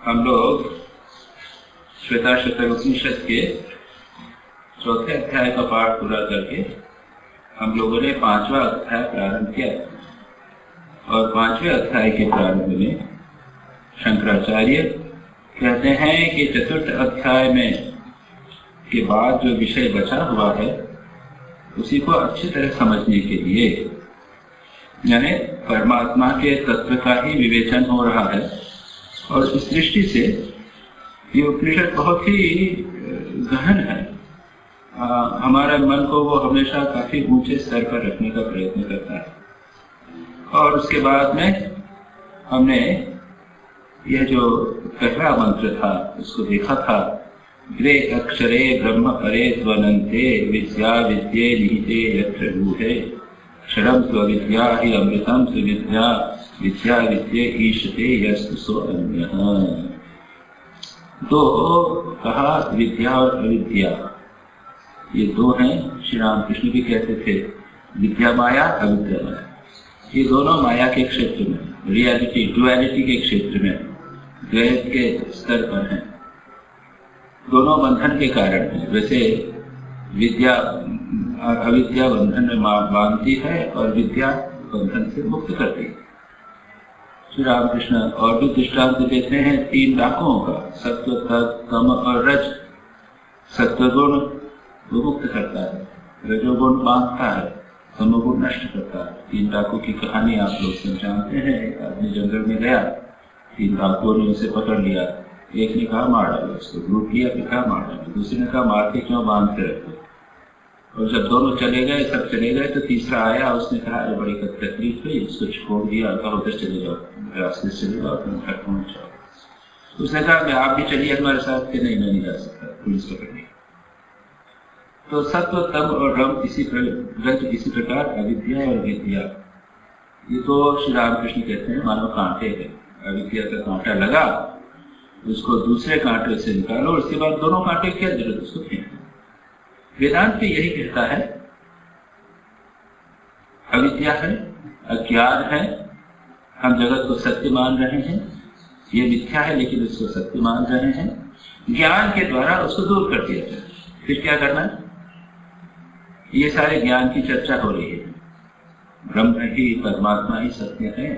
हम लोग श्वेताश्वतर उपनिषद के चौथे अध्याय का पाठ पूरा करके हम लोगों ने 5वां अध्याय प्रारंभ किया और 5वें अध्याय के प्रारंभ में शंकराचार्य कहते हैं कि चतुर्थ अध्याय में के बाद जो विषय बचा हुआ है उसी को अच्छी तरह समझने के लिए, यानी परमात्मा के तत्व का ही विवेचन हो रहा है। और इस दृष्टि से ये उपनिषद बहुत ही गहन है। हमारा मन को वो हमेशा काफी ऊंचे स्तर पर रखने का प्रयत्न करता है। और उसके बाद में हमने यह जो पहला मंत्र था उसको देखा था, ग्रे अक्षरे ब्रह्म परे त्वनन्ते विद्या विद्ये निहिते यत्र गुहे क्षरम स्वविद्या हि अमृतम सुविद्या विद्या विद्ये ईशते यस्तु सो अन्यः। तो कहा विद्या और अविद्या ये दो हैं। श्री रामकृष्ण भी कहते थे विद्या माया अविद्या माया, ये दोनों माया के क्षेत्र में, रियलिटी डुअलिटी के क्षेत्र में, द्वैत के स्तर पर हैं। दोनों बंधन के कारण है। वैसे विद्या अविद्या बंधन में बांधती है और विद्या बंधन से मुक्त करती है। श्री रामकृष्ण और भी दृष्टांत देते हैं 3 डाकुओं का, सत्व तम और रज। सत्वगुण वो मुक्त करता है, रजोगुण बांधता है, तमोगुण नष्ट करता है। 3 डाकू की कहानी आप लोग सब जानते हैं। एक आदमी जंगल में गया, 3 डाकुओं ने उसे पकड़ लिया। एक ने कहा मार डालो उसको, लूट लिया, फिर कहा मार डालो। दूसरे ने कहा मार के क्यों बांध के रखो। और जब दोनों चले गए, सब चले गए, तो तीसरा आया। उसने कहा अरे बड़ी तकलीफ हुई, उसको छोड़ दिया, कहा उधर चले जाओ, रास्ते से चले जाओ, तुम घर पहुंच जाओ। उसने कहा मैं आप भी चलिए हमारे साथ के। नहीं, मैं नहीं जा सकता, पुलिस पकड़नी। तो सत्व तम और रम इसी प्रकार अविद्या और विद्या, ये तो श्री रामकृष्ण कहते हैं मानो कांटे है। अविद्या का कांटा लगा, उसको दूसरे कांटे से निकालो, और उसके बाद दोनों कांटे क्या जरूरत, उसको फेंक दो। वेदांत भी यही कहता है अविद्या है, अज्ञान है, हम जगत को सत्य मान रहे हैं, ये मिथ्या है लेकिन उसको सत्य मान रहे हैं। ज्ञान के द्वारा उसको दूर कर दिया जाए। फिर क्या करना है? ये सारे ज्ञान की चर्चा हो रही है। ब्रह्म ही, परमात्मा ही सत्य है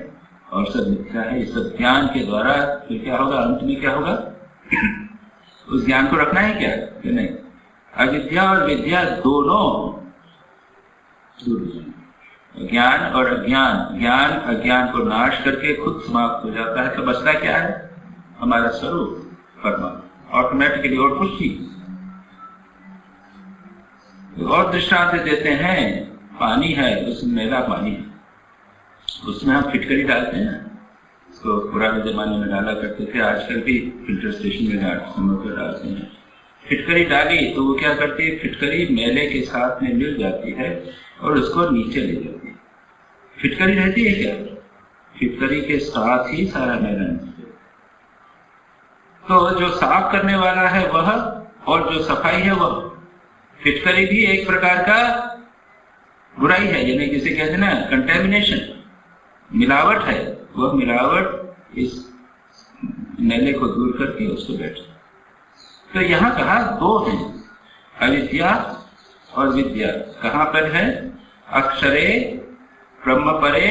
और सब मिथ्या है। ये सब ज्ञान के द्वारा फिर क्या होगा? अंत में क्या होगा? उस ज्ञान को रखना है क्या कि नहीं? अविद्या और विद्या दोनों दूर हो जाएंगे। ज्ञान और अज्ञान, ज्ञान अज्ञान को नाश करके खुद समाप्त हो जाता है। तो बचता क्या है? हमारा स्वरूप परमात्मा, ऑटोमेटिकली, और कुछ नहीं। और दृष्टांत देते हैं, पानी है, उसमें मैला पानी है, उसमें हम फिटकरी डालते हैं। इसको पुराने जमाने में डाला करते थे, आजकल भी फिल्टर स्टेशन में डालते हैं। फिटकरी डाली तो वो क्या करती है? फिटकरी मेले के साथ में मिल जाती है और उसको नीचे ले जाती है। फिटकरी रहती है क्या? फिटकरी के साथ ही सारा मैला नीचे। तो जो साफ करने वाला है वह, और जो सफाई है वह। फिटकरी भी एक प्रकार का बुराई है, यानी जिसे कहते हैं ना कंटेमिनेशन, मिलावट है। वह मिलावट इस मेले को दूर करके उसको बैठ। तो यहाँ कहा दो हैं, अविद्या और विद्या। कहाँ पर है? अक्षरे ब्रह्म परे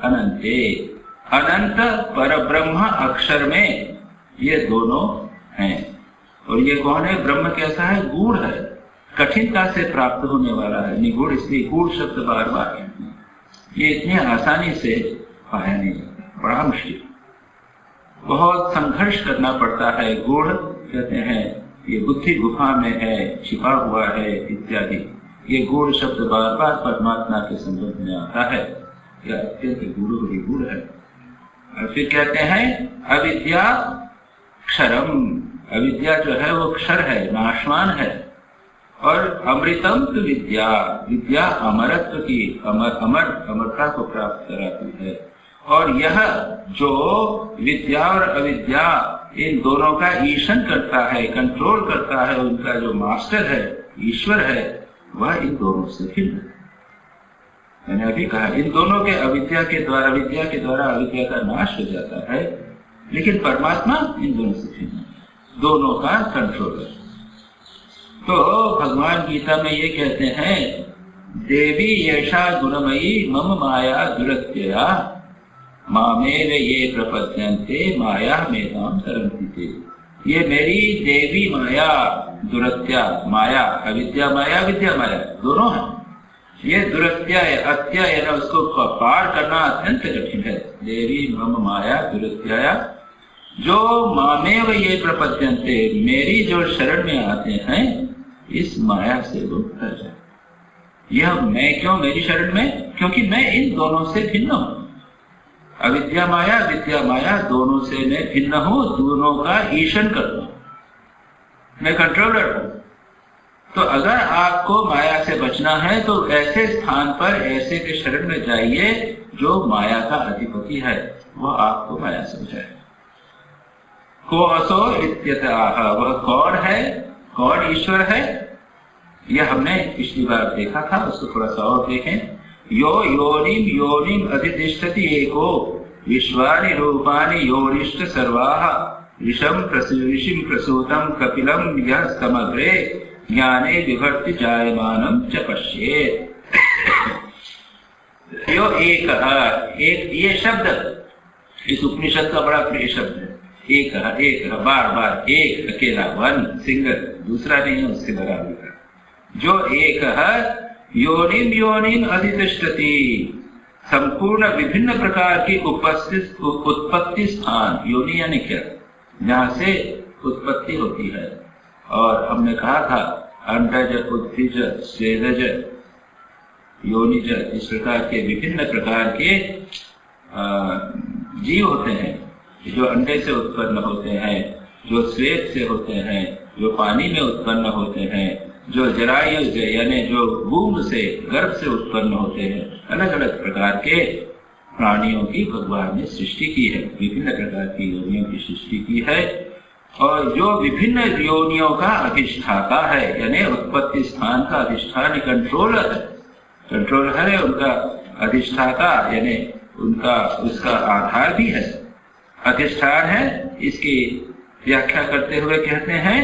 अनंते। अनंत पर ब्रह्म अक्षर में ये दोनों हैं। और ये कौन है? ब्रह्म कैसा है? गूढ़ है, कठिनता से प्राप्त होने वाला है। निगूढ़, इसलिए गूढ़ शब्द बार बार है। ये इतनी आसानी से पाया नहीं जाता, बड़ा मुश्किल, बहुत संघर्ष करना पड़ता है। गूढ़ कहते हैं ये बुद्धि गुफा में है, छिपा हुआ है इत्यादि। ये गूढ़ शब्द बार बार परमात्मा के संबंध में आता है। यह अत्यंत गूढ़ है। और फिर कहते हैं अविद्या क्षरम। अविद्या जो है वो क्षर है, नाशवान है। और अमृतम तो विद्या, विद्या अमरत्व की, अमरता को प्राप्त कराती है। और यह जो विद्या और अविद्या इन दोनों का ईशन करता है, कंट्रोल करता है, उनका जो मास्टर है, ईश्वर है, वह इन दोनों से भिन्न है। मैंने अभी कहा इन दोनों के विद्या के द्वारा अविद्या का नाश हो जाता है, लेकिन परमात्मा इन दोनों से भिन्न है, दोनों का कंट्रोलर। तो भगवान गीता में ये कहते हैं, देवी येषा गुणमयी मम माया दुरत्यया मामेव ये प्रपद्यन्ते माया मेधाम तरन्ति ते। ये मेरी देवी माया दुरत्या, माया अविद्या माया विद्या माया दोनों है। ये दुरत्या है, अत्या है ना, उसको पार करना अत्यंत कठिन है। देवी मम माया दुरत्या, जो मामेव ये प्रपद्यन्ते, मेरी जो शरण में आते हैं इस माया से वो कर जाए। यह मैं क्यों मेरी शरण में? क्योंकि मैं इन दोनों से भिन्न हूं। अविद्या माया विद्या माया दोनों से मैं भिन्न हूं, दोनों का ईशन करता हूं, मैं कंट्रोलर हूं। तो अगर आपको माया से बचना है तो ऐसे स्थान पर ऐसे के शरण में जाइए जो माया का अधिपति है, वह आपको माया से बचाए। को असो इत्यतः, वह कौन है, कौन ईश्वर है, यह हमने पिछली बार देखा था, उसको थोड़ा सा और देखें। यो योनिम योनिम अधितिष्ठति एको विश्वानि रूपानि योनिष्ट सर्वाः ऋषिं प्रसूतं कपिलं यः समग्रे ज्ञाने विभक्ति जायमानं च पश्येत्। यो एक, ये शब्द इस उपनिषद का बड़ा प्रिय शब्द है। एक बार बार, एक अकेला, वन सिंगल, दूसरा नहीं है उसके बराबर का। जो एक है, योनिम योनिम अधितिष्ठति, संपूर्ण विभिन्न प्रकार की उत्पत्ति स्थान, योनि यानी क्या, जहां से उत्पत्ति होती है। और हमने कहा था अंडज, उद्भिज, स्वेदज, योनिज, इस प्रकार के विभिन्न प्रकार के जीव होते हैं, जो अंडे से उत्पन्न होते हैं, जो स्वेद से होते हैं, जो पानी में उत्पन्न होते हैं, जो जरायुज यानी जो भूम से, गर्भ से उत्पन्न होते हैं। अलग अलग प्रकार के प्राणियों की भगवान ने सृष्टि की है, विभिन्न प्रकार की योनियों की सृष्टि की है। और जो विभिन्न योनियों का अधिष्ठाता है, यानी उत्पत्ति स्थान का अधिष्ठान कंट्रोलर है, कंट्रोलर है उनका अधिष्ठाता, यानी उनका उसका आधार भी है, अधिष्ठान है। इसकी व्याख्या करते हुए कहते हैं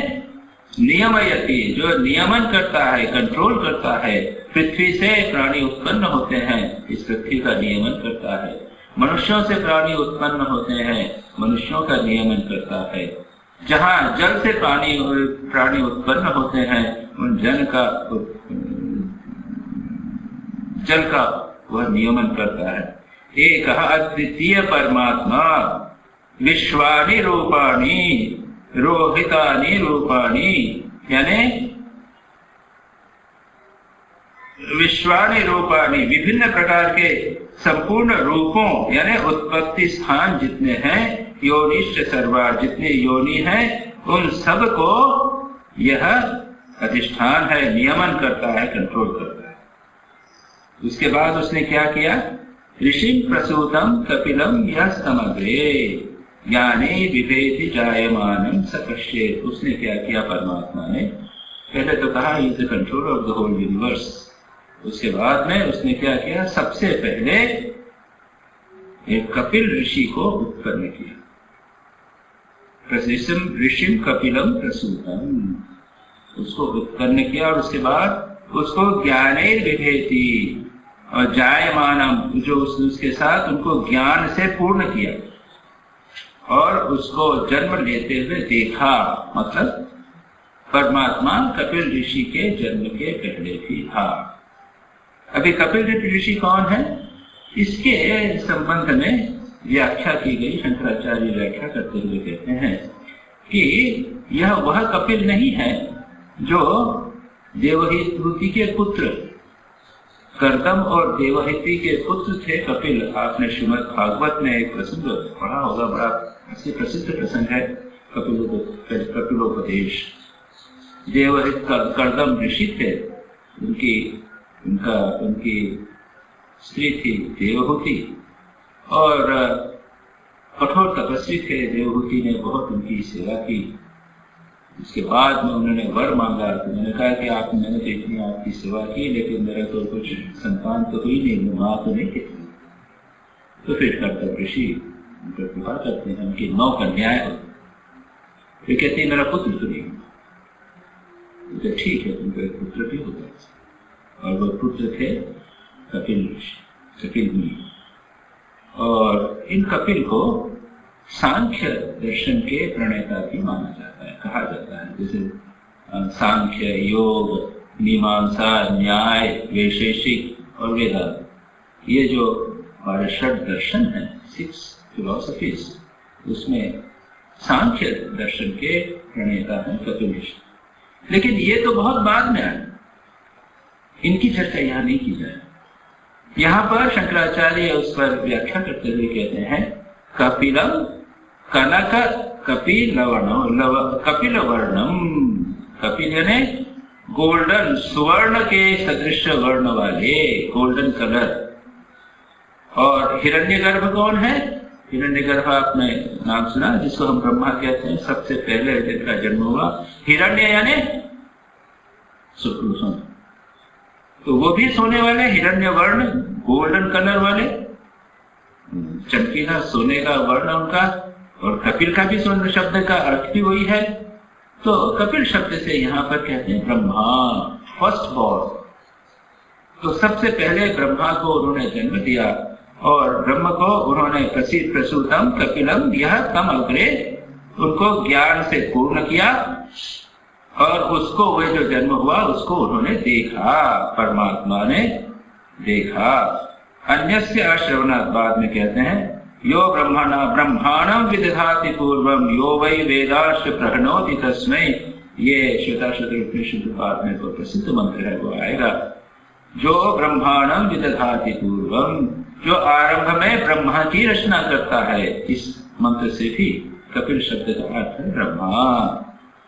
नियमयति, जो नियमन करता है, कंट्रोल करता है। पृथ्वी से प्राणी उत्पन्न होते हैं, इस पृथ्वी का नियमन करता है। मनुष्यों से प्राणी उत्पन्न होते हैं, मनुष्यों का नियमन करता है। जहां जल से प्राणी उत्पन्न होते हैं, उन जल का वह नियमन करता है। एक अद्वितीय परमात्मा विश्वानि रूपाणि रोहितानि रूपाणि, यानी विश्वानि रूपाणि, विभिन्न प्रकार के संपूर्ण रूपों, यानी उत्पत्ति स्थान जितने हैं, योनिष्ट सर्वा, जितने योनि हैं, उन सब को यह अधिष्ठान है, नियमन करता है, कंट्रोल करता है। उसके बाद उसने क्या किया? ऋषिं प्रसूतं कपिलं यः समग्रे ज्ञाने विभेति जायमानं स पश्येत्। उसने क्या किया? परमात्मा ने पहले तो कहा ही is the controller of the whole universe. उसके बाद में उसने क्या किया? सबसे पहले एक कपिल ऋषि को उत्पन्न किया। ऋषिं कपिलम प्रसूतम, उसको उत्पन्न किया। और उसके बाद उसको ज्ञाने विभेति और जायमानम, जो उसके साथ उनको ज्ञान से पूर्ण किया और उसको जन्म लेते हुए देखा। मतलब परमात्मा कपिल ऋषि के जन्म के पहले भी था। अभी कपिल ऋषि कौन है, इसके संबंध में व्याख्या की गई। शंकराचार्य व्याख्या करते हुए कहते हैं कि यह वह कपिल नहीं है जो देवहूति के पुत्र, कर्दम और देवहूति के पुत्र थे कपिल। आपने श्रीमद् भागवत में एक प्रसंग पढ़ा होगा, बड़ा प्रसिद्ध प्रसंग है कपिलोपदेश। देवहित कर्दम ऋषि थे, उनकी स्त्री थी देवहूति और कठोर तपस्वी थे। देवहूति ने बहुत उनकी सेवा की। उसके बाद में उन्होंने वर मांगा। तो मैंने कहा कि मैंने तो इतनी आपकी सेवा की, लेकिन मेरा तो कुछ संतान तो हुई नहीं, माँ तो नहीं थी। तो फिर कर्दम ऋषि उनका विवाह करते हैं, उनकी 9 कन्याएं होती। वे कहते हैं मेरा पुत्र तो नहीं। तो ठीक है, उनका एक पुत्र भी होगा और वो पुत्र थे कपिल मुनि। और इन कपिल को सांख्य दर्शन के प्रणेता भी माना जाता है, कहा जाता है। जैसे सांख्य, योग, मीमांसा, न्याय, वैशेषिक और वेदांत, ये जो हमारे षड दर्शन है, 6 फिलॉसफीज, उसमें सांख्य दर्शन के प्रणेता हैं कपिल ऋषि। लेकिन ये तो बहुत बाद में आए, इनकी चर्चा यहाँ नहीं की जाए। यहाँ पर शंकराचार्य उस पर व्याख्या करते हुए कहते हैं कपिलम कनक कपिल वर्णम। कपिल यानी गोल्डन, सुवर्ण के सदृश वर्ण वाले, गोल्डन कलर। और हिरण्यगर्भ कौन है? हिरण्यगर्भ आपने नाम सुना, जिसको हम ब्रह्मा कहते हैं, सबसे पहले जिनका जन्म हुआ। हिरण्य यानी सोना, तो वो भी सोने वाले, हिरण्य वर्ण, गोल्डन कलर वाले, चमकीला सोने का वर्ण उनका। और कपिल का भी सोने शब्द का अर्थ भी वही है। तो कपिल शब्द से यहाँ पर कहते हैं ब्रह्मा, फर्स्ट बॉर्न। तो सबसे पहले ब्रह्मा को उन्होंने जन्म दिया और ब्रह्म को उन्होंने प्रसूतम कपिलम यह तम अग्रे, उनको ज्ञान से पूर्ण किया और उसको वह जो जन्म हुआ उसको उन्होंने देखा, परमात्मा ने देखा। अन्यस्य अश्रवणात्, बाद में कहते हैं यो ब्रह्माणं विदधाति पूर्वम यो वै वेदाश्च प्रहणोति तस्मै। ये श्वेताश्वतर उपनिषद बाद में तो प्रसिद्ध मंत्र है, वो आएगा। जो ब्रह्माणं विदधाति पूर्वम, जो आरंभ में ब्रह्मा की रचना करता है। इस मंत्र से भी कपिल शब्द का अर्थ है ब्रह्मा।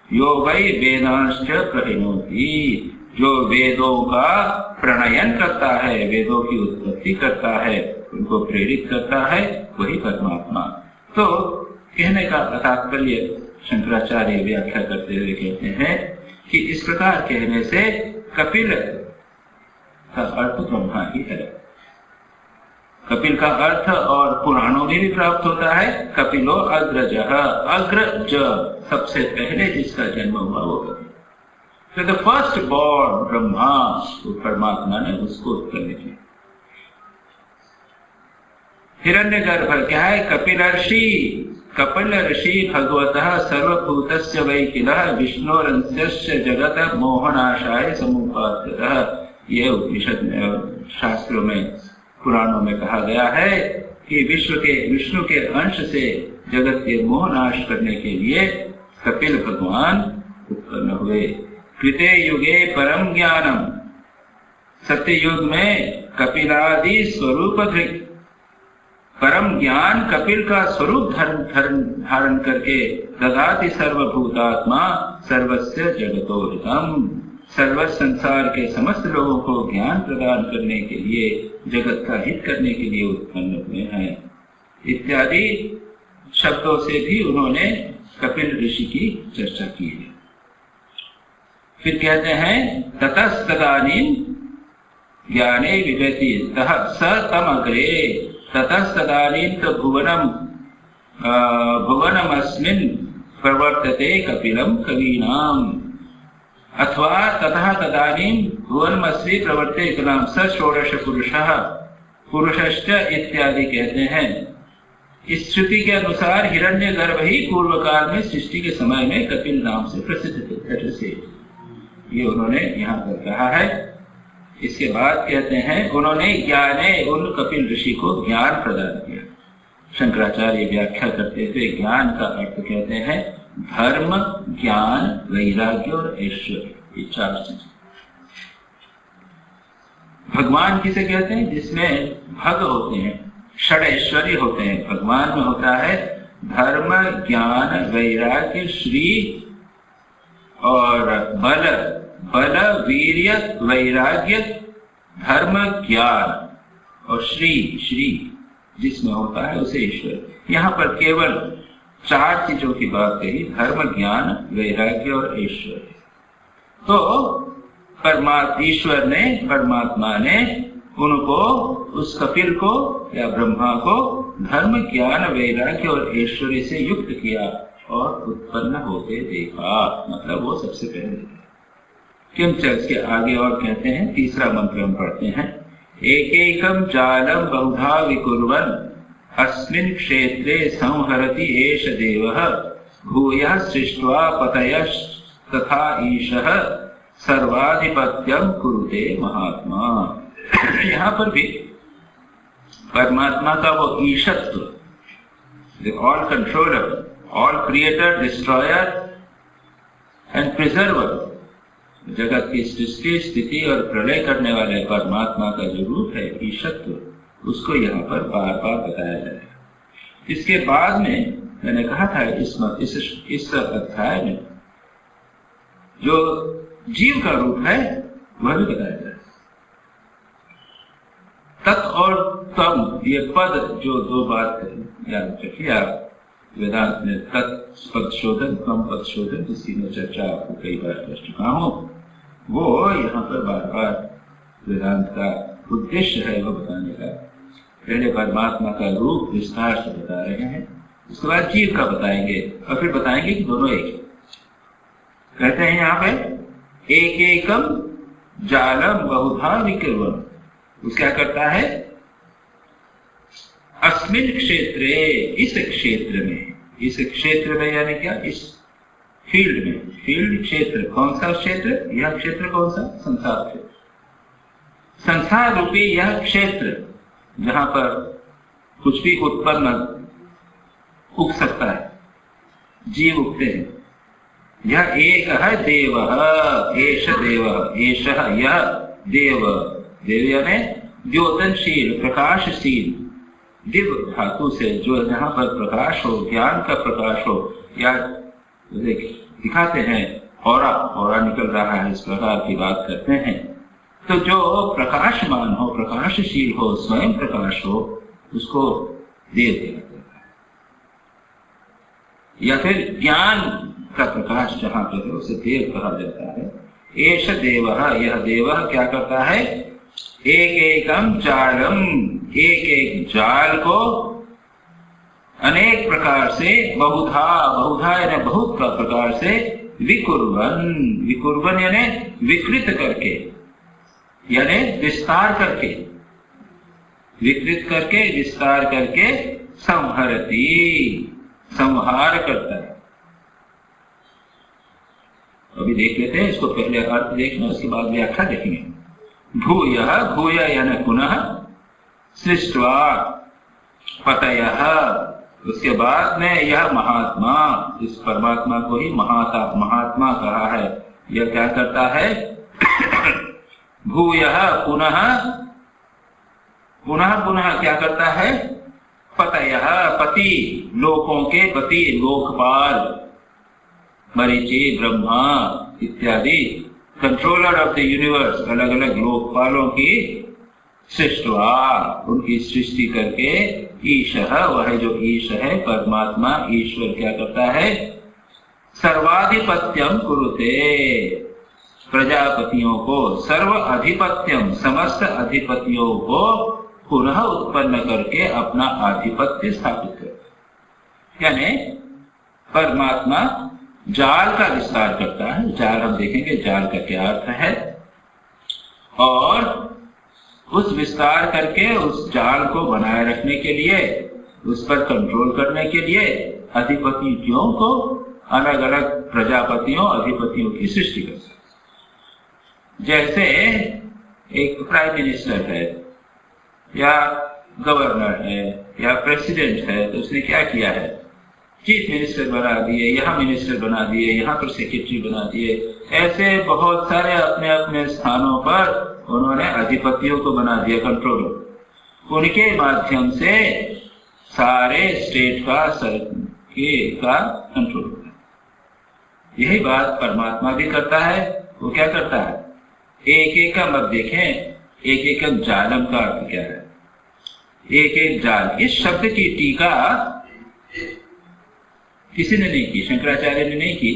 यो वै वेदांश्च प्रहिणोति, जो वेदों का प्रणयन करता है, वेदों की उत्पत्ति करता है, उनको प्रेरित करता है, वही परमात्मा। तो कहने का तात्पर्य शंकराचार्य व्याख्या करते हुए कहते हैं कि इस प्रकार कहने से कपिल का अर्थ ब्रह्मा ही है। कपिल का अर्थ और पुराणों में भी प्राप्त होता है, कपिलो अग्रजः, अग्रज सबसे पहले जिसका जन्म हुआ वो कपिल। तो द फर्स्ट बॉर्न ब्रह्मा, वो परमात्मा ने उसको उत्पन्न किया। हिरण्यगर्भ क्या है? कपिल ऋषि भगवतः सर्वभूतस्य वै किलः विष्णोरंस्य जगत मोहनाशाय समुपास्यतः। यह उपनिषद शास्त्रों में, पुराणों में कहा गया है कि विष्णु के अंश से जगत के मोह नाश करने के लिए कपिल भगवान उत्पन्न हुए। कृते युगे परम ज्ञानम, सत्य युग में कपिलादि स्वरूप धृक, परम ज्ञान कपिल का स्वरूप धारण करके ददाति सर्वभूतात्मा सर्वस्य जगतो हितम, सर्व संसार के समस्त लोगों को ज्ञान प्रदान करने के लिए, जगत का हित करने के लिए उत्पन्न हुए हैं। इत्यादि शब्दों से भी उन्होंने कपिल ऋषि की चर्चा की है। फिर कहते हैं ततस्तदानीं ज्ञाने विवेति स तम अग्रे, ततस्तदानीं तो भुवनमस्मिन् प्रवर्तते कपिलम कवीनाम, अथवा ततः तदानीं भुवनमस्मि प्रवर्ते कलाम स षोडश पुरुषः पुरुषश्च इत्यादि कहते हैं। इस श्रुति के अनुसार हिरण्यगर्भ ही पूर्व काल में सृष्टि के समय में कपिल नाम से प्रसिद्ध थे। ये उन्होंने यहाँ पर कहा है। इसके बाद कहते हैं उन्होंने ज्ञाने, उन कपिल ऋषि को ज्ञान प्रदान किया। शंकराचार्य व्याख्या करते हुए ज्ञान का अर्थ कहते हैं धर्म, ज्ञान, वैराग्य और ऐश्वर्य, ये 4 चीजें। भगवान किसे कहते हैं? जिसमें भग होते हैं, षड ऐश्वर्य होते हैं। भगवान में होता है धर्म, ज्ञान, वैराग्य, श्री और बल, वीर्य, वैराग्य, धर्म, ज्ञान और श्री जिसमें होता है उसे ईश्वर। यहाँ पर केवल 4 चीजों की बात कही, धर्म, ज्ञान, वैराग्य और ऐश्वर्य। तो ईश्वर ने, परमात्मा ने उनको, उस कपिल को या ब्रह्मा को धर्म ज्ञान वैराग्य और ऐश्वर्य से युक्त किया और उत्पन्न होते देखा। मतलब वो सबसे पहले। किंच इसके आगे और कहते हैं, तीसरा मंत्र हम पढ़ते हैं। एकैकं जालं बहुधा विकुर्वन् अस्मिन् क्षेत्रे संहरति एष देवः भूयः सृष्ट्वा पतयस्तथा ईशः सर्वाधिपत्यं कुरुते महात्मा। यहाँ पर भी परमात्मा का वो ईशत्व, the all controller, all creator, destroyer and preserver, जगत की सृष्टि स्थिति और प्रलय करने वाले परमात्मा का जो रूप है ईशत्व, उसको यहाँ पर बार बार बताया जाए। इसके बाद में मैंने कहा था इस अध्याय में जो जीव का रूप है वह भी बताया जाए। तत् और तम, ये पद जो दो बात याद रखिए आप, वेदांत में तत् पद शोधन, तम पद शोधन, जिसकी मैं चर्चा आपको कई बार कर चुका हूं, वो यहाँ पर बार बार वेदांत का उद्देश्य है वो बताने का। पहले परमात्मा का रूप विस्तार से बता रहे हैं, उसके बाद जीव का बताएंगे और फिर बताएंगे कि दोनों एक। कहते हैं यहाँ पे एकैकं जालं बहुधा विकुर्वन्, वो क्या करता है? अस्मिन् क्षेत्रे, इस क्षेत्र में यानी क्या? इस फील्ड में, फील्ड क्षेत्र, कौन सा क्षेत्र? यह क्षेत्र कौन सा? संसार क्षेत्र। संसार रूपी यह क्षेत्र जहां पर कुछ भी उत्पन्न उग सकता है, जीव उगते हैं। यह एक है देव, एष देव, एष यह देव, देव यानी द्योतनशील, प्रकाशशील, दिव्य धातु से जो जहां पर प्रकाश हो, ज्ञान का प्रकाश हो, या दिखाते हैं औरा निकल रहा है, इस प्रकार की बात करते हैं। तो जो प्रकाशमान हो, प्रकाशशील हो, स्वयं प्रकाश हो, उसको देव कहते हैं। या फिर ज्ञान का प्रकाश जहां पर है उसे देव कहा जाता है। एष देवः, यह देव क्या करता है? एकैकं जालम, एक एक जाल को अनेक प्रकार से, बहुधा यानी बहुत का प्रकार से, विकुर्वन् यानी विकृत करके, यानी विस्तार करके, विकृत करके, विस्तार करके, संहरति, संहार करता है। अभी देख लेते हैं इसको, पहले अर्थ देखना, उसके बाद व्याख्या देखेंगे। भूय यानी पुनः, सृष्ट्वा पतयः, उसके बाद में यह महात्मा, इस परमात्मा को ही महात्मा कहा है। यह क्या करता है? भूयः पुनः क्या करता है? पतयः, पति, लोकों के पति, लोकपाल, मरीचि, ब्रह्मा इत्यादि, कंट्रोलर ऑफ द यूनिवर्स, अलग अलग लोकपालों की सृष्टवा, उनकी सृष्टि करके, ईशः, वह जो ईश है परमात्मा, ईश्वर क्या करता है? सर्वाधिपत्यम कुरुते, प्रजापतियों को, सर्व अधिपत्यम, समस्त अधिपतियों को पुनः उत्पन्न करके अपना आधिपत्य स्थापित करता है। यानी परमात्मा जाल का विस्तार करता है। जाल हम देखेंगे जाल का क्या अर्थ है, और उस विस्तार करके उस जाल को बनाए रखने के लिए, उस पर कंट्रोल करने के लिए अधिपतियों को, अलग अलग प्रजापतियों, अधिपतियों की सृष्टि करता है। जैसे एक प्राइम मिनिस्टर है या गवर्नर है या प्रेसिडेंट है, तो उसने क्या किया है? चीफ मिनिस्टर बना दिए, यहाँ मिनिस्टर बना दिए, यहाँ पर सेक्रेटरी बना दिए, ऐसे बहुत सारे अपने अपने स्थानों पर उन्होंने अधिपतियों को बना दिया, कंट्रोलर। उनके माध्यम से सारे स्टेट का कंट्रोल होता है। यही बात परमात्मा भी करता है। वो क्या करता है? एक एक का मत देखें, एक एक जालम का अर्थ क्या है? एक एक जाल, इस शब्द की टीका किसी ने नहीं की, शंकराचार्य ने नहीं की,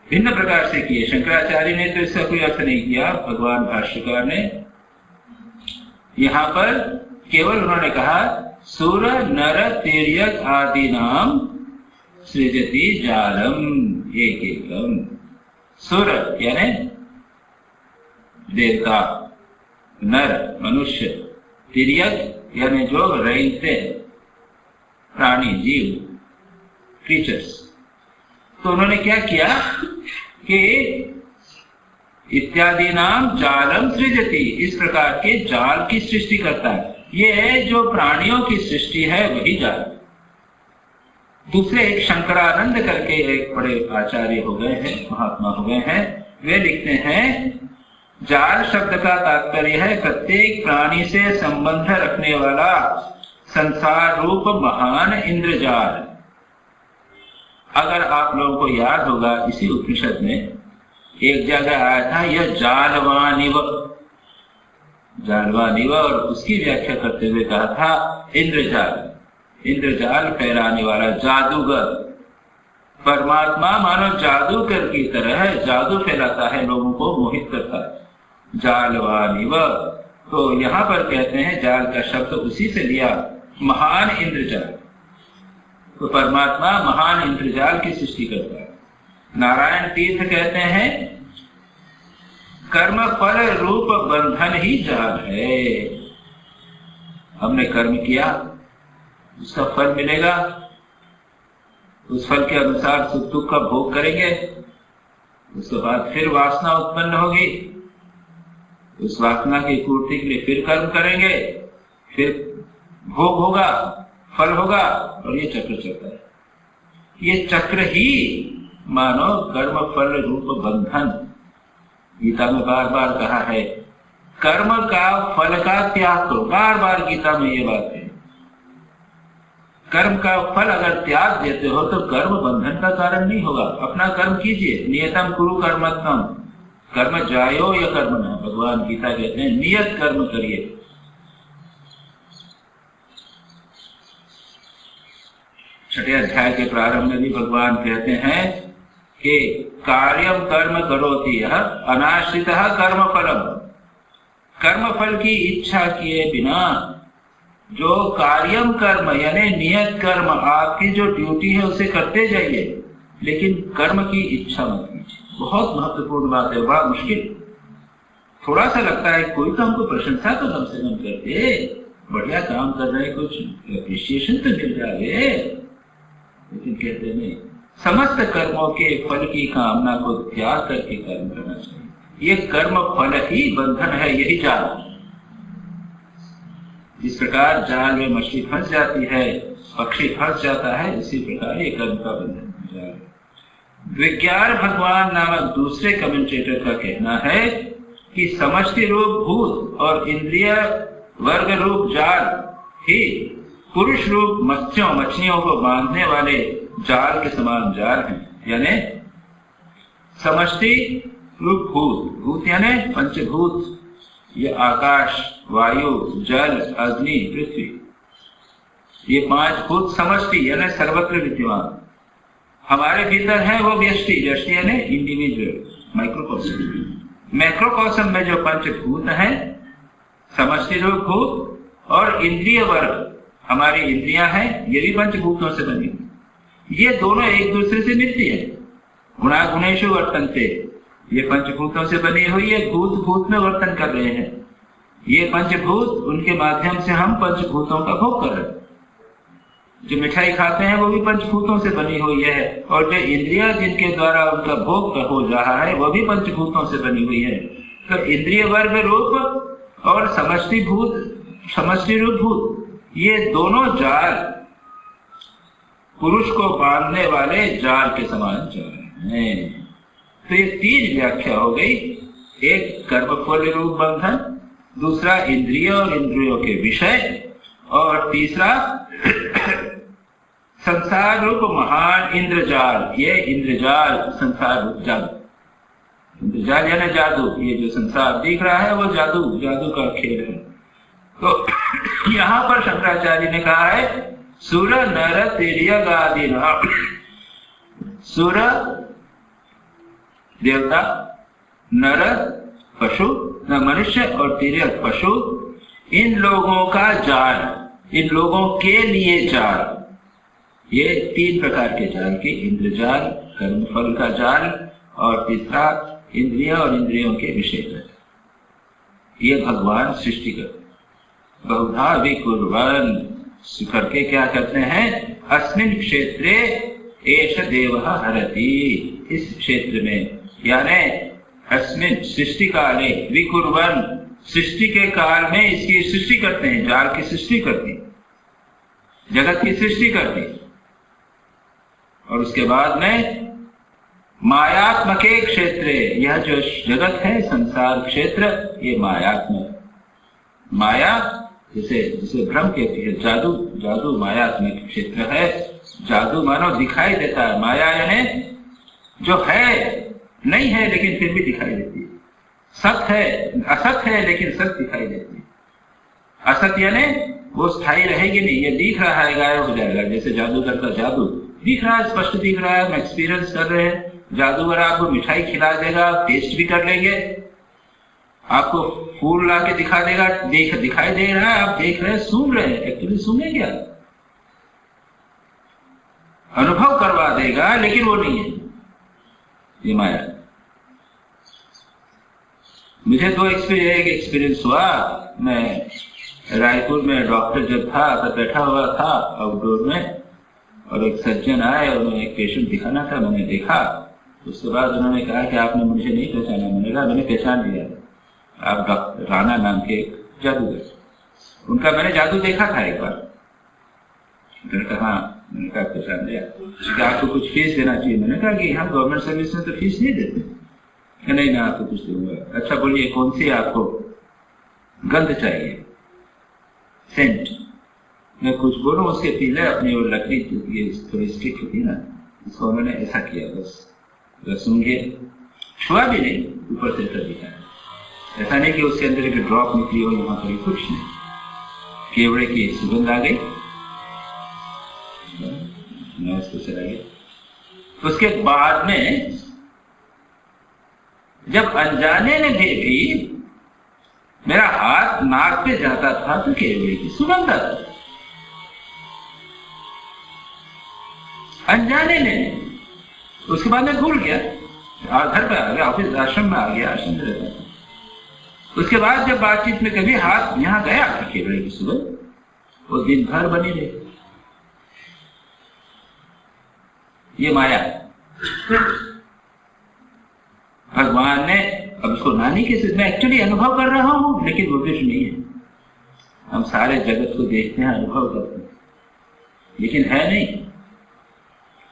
भिन्न प्रकार से किए। शंकराचार्य ने तो इसका कोई अर्थ नहीं किया, भगवान भाष्यकार ने यहाँ पर केवल उन्होंने कहा सुर नर तिर्यक आदि नाम सृजति जालम एक एकम। सुर यानी देवता, नर मनुष्य, तिर्यक यानी जो रहते हैं प्राणी जीव क्रीचर्स। तो उन्होंने क्या किया कि इत्यादि नाम जालम सृजति, इस प्रकार के जाल की सृष्टि करता है। ये जो प्राणियों की सृष्टि है वही जाल। दूसरे एक शंकरानंद करके एक बड़े आचार्य हो गए हैं, महात्मा हो गए हैं, वे लिखते हैं जाल शब्द का तात्पर्य है प्रत्येक प्राणी से संबंध रखने वाला संसार रूप महान इंद्रजाल। अगर आप लोगों को याद होगा इसी उपनिषद में एक जगह आया था यह जालवानिव, जालवानिव, और उसकी व्याख्या करते हुए कहा था इंद्रजाल, इंद्रजाल फैलाने वाला जादूगर। परमात्मा मानो जादूगर की तरह जादू फैलाता है, लोगों को मोहित करता है, जालवानिव। तो यहाँ पर कहते हैं जाल का शब्द उसी से लिया, महान इंद्रजाल। तो परमात्मा महान इंद्रजाल की सृष्टि करता है। नारायण तीर्थ कहते हैं कर्म फल रूप बंधन ही जाल है। हमने कर्म किया, उसका फल मिलेगा, उस फल के अनुसार सुख दुख का भोग करेंगे, उसके बाद फिर वासना उत्पन्न होगी, उस वासना की पूर्ति के लिए फिर कर्म करेंगे, फिर भोग होगा, फल होगा, और ये चक्र चलता है। ये चक्र ही मानो कर्म फल रूप बंधन। गीता में बार बार कहा है कर्म का फल का त्याग करो, बार बार गीता में ये बात है। कर्म का फल अगर त्याग देते हो तो कर्म बंधन का कारण नहीं होगा। अपना कर्म कीजिए, नियतम कुरु कर्मत्वम, कर्म जायो या कर्म न। भगवान गीता कहते हैं नियत कर्म करिए। छठे अध्याय के प्रारंभ में भी भगवान कहते हैं कि कार्यम कर्म करोति यः अनाश्रितः कर्म फलम। कर्म फल की इच्छा किए बिना जो कार्यम कर्म यानी नियत कर्म, आपकी जो ड्यूटी है उसे करते जाइए, लेकिन कर्म की इच्छा मत कीजिए। बहुत महत्वपूर्ण बात है, बड़ा मुश्किल। थोड़ा सा लगता है कोई तो हमको प्रशंसा तो कम से कम कर दे, बढ़िया काम कर रहे, कुछ अप्रिसिएशन तो मिल जाए, लेकिन कहते नहीं। समस्त कर्मों के फल की कामना को त्याग करके कर्म करना चाहिए। ये कर्म फल ही बंधन है, यही जाल। जिस प्रकार जाल में मछली फंस जाती है, पक्षी फंस जाता है, इसी प्रकार ये कर्म का बंधन जाल है। विज्ञान भगवान नामक दूसरे कमेंटेटर का कहना है कि समष्टि रूप भूत और इंद्रिय वर्ग रूप जाल ही पुरुष रूप मछलियों को बांधने वाले जाल के समान जाल हैं। यानी समष्टि रूप भूत, भूत यानी पंचभूत, ये आकाश, वायु, जल, अग्नि, पृथ्वी, ये पांच भूत समष्टि यानी सर्वत्र विद्यमान। हमारे भीतर है वो व्यष्टि, व्यष्टि यानी इंडिविजुअल, माइक्रोकॉस्म। मैक्रोकॉस्म में जो पंचभूत हैं, समष्टि रूप भूत और इंद्रिय वर्ग, हमारी इंद्रियां हैं, ये भी पंचभूतों से बनी। ये दोनों एक दूसरे से मिलती है। गुणा गुणेषु वर्तन्ते, ये पंचभूतों से बनी हुई है, भूत भूत में वर्तन कर रहे हैं। ये पंचभूत, उनके माध्यम से हम पंचभूतों का भोग कर रहे हैं। जो मिठाई खाते हैं वो भी पंचभूतों से बनी हुई है, और जो इंद्रिया जिनके द्वारा उनका भोग हो रहा है वो भी पंचभूतों से बनी हुई है। तो इंद्रिय वर्ग रूप और समष्टि भूत, समष्टि रूप भूत, ये दोनों जाल पुरुष को बांधने वाले जाल के समान जाल हैं। तो ये तीन व्याख्या हो गई, एक कर्मफल रूप बंधन, दूसरा इंद्रिय और इंद्रियों के विषय, और तीसरा संसार रूप महान इंद्रजाल। ये इंद्रजाल संसार रूप जादू, इंद्रजाल यानी जादू। ये जो संसार दिख रहा है वो जादू, जादू का खेल है। तो यहाँ पर शंकराचार्य ने कहा है सुर नर तिर्यक आदि नाम, सुर देवता, नर पशु न मनुष्य, और तिर्यक पशु, इन लोगों का जाल, इन लोगों के लिए जाल, ये 3 प्रकार के जाल के, इंद्रजाल, कर्मफल का जाल और तीसरा इंद्रिया और इंद्रियों के विषय का। ये भगवान सृष्टि करते, बहुधा विकुर्वन् करके क्या करते हैं, अस्मिन् क्षेत्रे एष देवः हरति, इस क्षेत्र में यानी अस्मिन् सृष्टि काले विकुर्वन्, सृष्टि के काल में इसकी सृष्टि करते हैं, जाल की सृष्टि करते हैं, जगत की सृष्टि करते हैं। और उसके बाद में मायात्मके क्षेत्रे, यह जो जगत है संसार क्षेत्र, ये मायात्मक, माया जिसे भ्रम कहती है, जादू, जादू मायात्मक क्षेत्र है। जादू मानो दिखाई देता है, माया यानी जो है नहीं है लेकिन फिर भी दिखाई देती है, सत है, असत है लेकिन सत दिखाई देती है। असत यानी वो स्थायी रहेगी नहीं, ये दिख रहा है गायब हो जाएगा, जैसे जादूगर का जादू दिख रहा है, स्पष्ट दिख रहा है, हम एक्सपीरियंस कर रहे हैं। जादूगर आपको मिठाई खिला देगा, टेस्ट भी कर लेंगे, आपको फूल ला के दिखा देगा, दिखाई दे रहा है, आप देख रहे हैं, सूंघ रहे हैं, एक्चुअली सूंघे क्या, अनुभव करवा देगा लेकिन वो नहीं है, ये माया। मुझे एक एक्सपीरियंस हुआ, मैं रायपुर में डॉक्टर जब था तब बैठा हुआ था आउटडोर में, और एक सर्जन आए और उन्हें एक पेशेंट दिखाना था, मैंने देखा। उसके बाद उन्होंने कहा कि आपने मुझे नहीं पहचाना। मैंने कहा मैंने पहचान लिया, आप डॉक्टर राणा नाम के एक जादूगर, उनका मैंने जादू देखा था एक बार। मैंने कहा हाँ, मैंने कहा पहचान लिया। कि आपको कुछ फीस देना चाहिए। मैंने कहा कि यहाँ गवर्नमेंट सर्विस में तो फीस नहीं देते। नहीं मैं आपको कुछ दूंगा। अच्छा बोलिए कौन सी आपको गंध चाहिए, सेंट। मैं कुछ बोलूं उसके पीले अपनी वो लकड़ी थोड़ी स्टिक होती है ना, इसको उन्होंने ऐसा किया, बस सूंघे, छुआ भी नहीं, ऊपर से ऐसा दिखा। ऐसा नहीं कि उसके अंदर एक ड्रॉप निकली हो, यहाँ पर कुछ नहीं, केवड़े की सुगंध आ गई, उसको चला गया। उसके बाद में जब अनजाने में भी मेरा हाथ नाक पे जाता था तो केवड़े की सुगंध आती, अनजाने में। उसके बाद मैं भूल गया, घर पे आ गया, ऑफिस आश्रम में आ गया, आश्रम में रहता था। उसके बाद जब बातचीत में कभी हाथ यहां गया था, केवड़े की सुगंध वो दिन भर बनी रही। ये माया भगवान ने, अब उसको नानी के सिद्ध में एक्चुअली अनुभव कर रहा हूं, लेकिन वो विष नहीं है। हम सारे जगत को देखते हैं, अनुभव करते हैं, लेकिन है नहीं।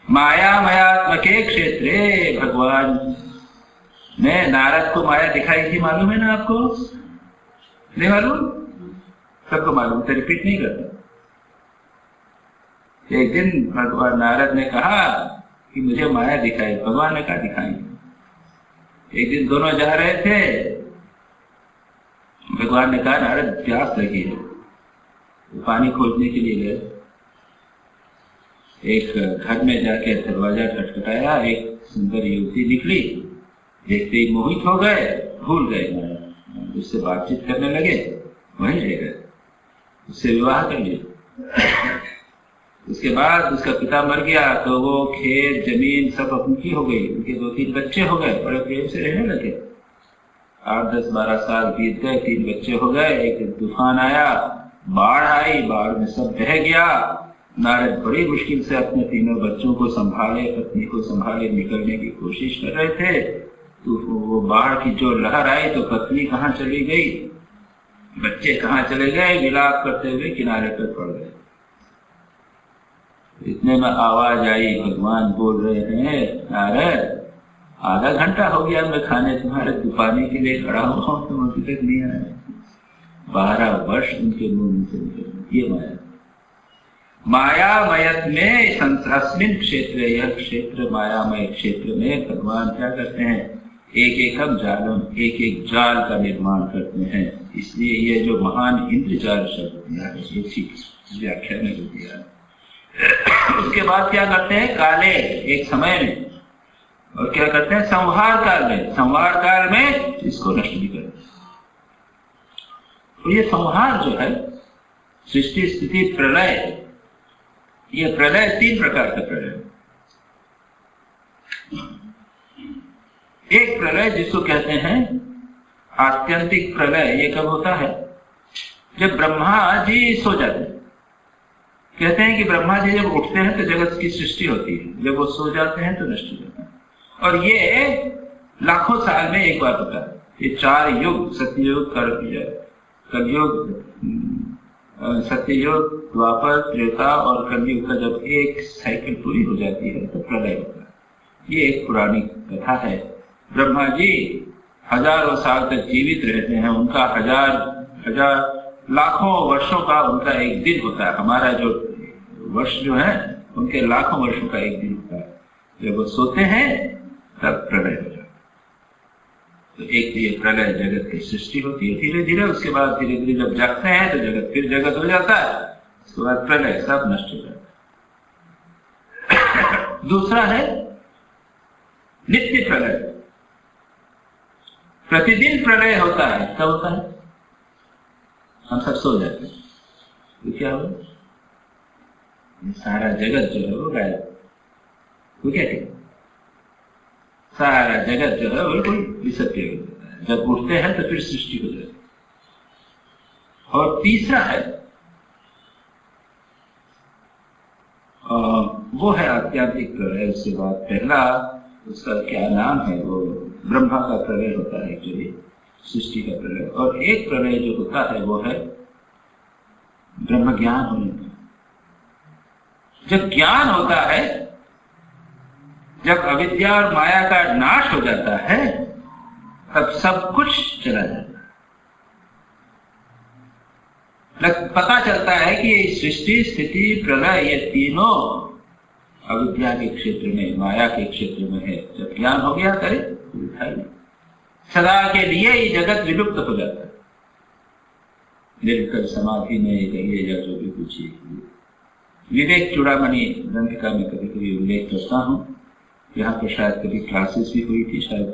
माया मयात्मके क्षेत्रे, भगवान ने नारद को माया दिखाई थी, मालूम है ना आपको? नहीं मालूम? सबको मालूम, तो रिपीट नहीं करता। एक दिन भगवान नारद ने कहा कि मुझे माया दिखाई। भगवान ने कहा दिखाई। एक दिन दोनों जा रहे थे, भगवान ने कहा नारद प्यास लगी है, तो पानी खोजने के लिए गए। एक घर में जाके दरवाजा खटखटाया, एक सुंदर युवती निकली, देखते ही मोहित हो गए, भूल गए, उससे बातचीत करने लगे, वहीं रह गए, उससे विवाह कर लिया। उसके बाद उसका पिता मर गया तो वो खेत जमीन सब उनकी हो गई, उनके 2-3 बच्चे हो गए, बड़े प्रेम से रहने लगे। 8, 10, 12 साल बीत गए, 3 बच्चे हो गए। एक तूफान आया, बाढ़ आई, बाढ़ में सब बह गया। नारद बड़ी मुश्किल से अपने तीनों बच्चों को संभाले, पत्नी को संभाले, निकलने की कोशिश कर रहे थे। तो वो बाढ़ की जो लहर आई तो पत्नी कहाँ चली गई, बच्चे कहाँ चले गए, विलाप करते हुए किनारे पर पड़ गए। इतने में आवाज आई, भगवान बोल रहे हैं नारद आधा घंटा हो गया मैं खाने तुम्हारे पानी के लिए खड़ा हुआ हूं, तुम अभी तक नहीं आए। 12 वर्ष उनके मुंह से निकले। ये माया, मायामयत में अस्मिन् क्षेत्र, यह क्षेत्र मायामय क्षेत्र में भगवान क्या करते हैं, एक एक हम जालम, एक एक जाल का निर्माण करते हैं। इसलिए ये जो महान इंद्रजाल शब्द दिया है, ये ठीक व्याख्या में जो दिया है। उसके बाद क्या करते हैं, काले एक समय में, और क्या करते हैं, संहार काल में, संहार काल में इसको नष्ट भी करते हैं। तो ये संहार जो है, सृष्टि स्थिति प्रलय, ये प्रलय 3 प्रकार का प्रलय। एक प्रलय जिसको कहते हैं आत्यंतिक प्रलय, ये कब होता है? जब ब्रह्मा जी सो जाते हैं। कहते हैं कि ब्रह्मा जी जब उठते हैं तो जगत की सृष्टि होती है, जब वो सो जाते हैं तो नष्ट हो जाता है। और ये लाखों साल में एक बार होता है। ये 4 युग, सत्ययुग, कलयुग, सत्ययुग, द्वापर, त्रेता और कलयुग का जब एक साइकिल पूरी हो जाती है तो प्रलय होता है। ये एक पुरानी कथा है। ब्रह्मा जी हजारों साल तक जीवित रहते हैं, उनका हजार लाखों वर्षों का उनका एक दिन होता है। हमारा जो वर्ष जो है उनके लाखों वर्षों का एक दिन होता है। जब वो सोते हैं तब प्रलय हो जाता है। तो एक ये प्रलय जगत की सृष्टि होती है धीरे धीरे, उसके बाद धीरे धीरे जब जागते हैं तो जगत फिर जगत हो जाता है, उसके बाद प्रलय सब नष्ट हो जाता है। दूसरा है नित्य प्रलय। प्रतिदिन प्रलय होता है। कब होता है? हम सब सो जाते हैं तो क्या हो, सारा जगत जो है वो गायब। वो क्या कहते, सारा जगत जो है वो कोई डिसअपियर हो जाता है। जब उठते हैं तो फिर सृष्टि हो जाती है। और तीसरा है वो है आध्यात्मिक प्रलय। उसके बाद पहला उसका क्या नाम है, वो ब्रह्मा का प्रलय होता है एक्चुअली, सृष्टि का प्रलय। और एक प्रलय जो होता है वो है ब्रह्म ज्ञान होने का। जब ज्ञान होता है, जब अविद्या और माया का नाश हो जाता है, तब सब कुछ चला जाता है। पता चलता है कि ये सृष्टि स्थिति प्रलय ये तीनों अविद्या के क्षेत्र में, माया के क्षेत्र में है। जब ज्ञान हो गया करे दिखाई, सदा के लिए ये जगत विलुप्त हो जाता है। निरंतर समाधि में रहिए या जो भी पूछिए। विवेक चूड़ामणि ग्रंथ का मैं कभी कभी उल्लेख करता हूँ। यहाँ पर शायद कभी क्लासेस भी हुई थी, शायद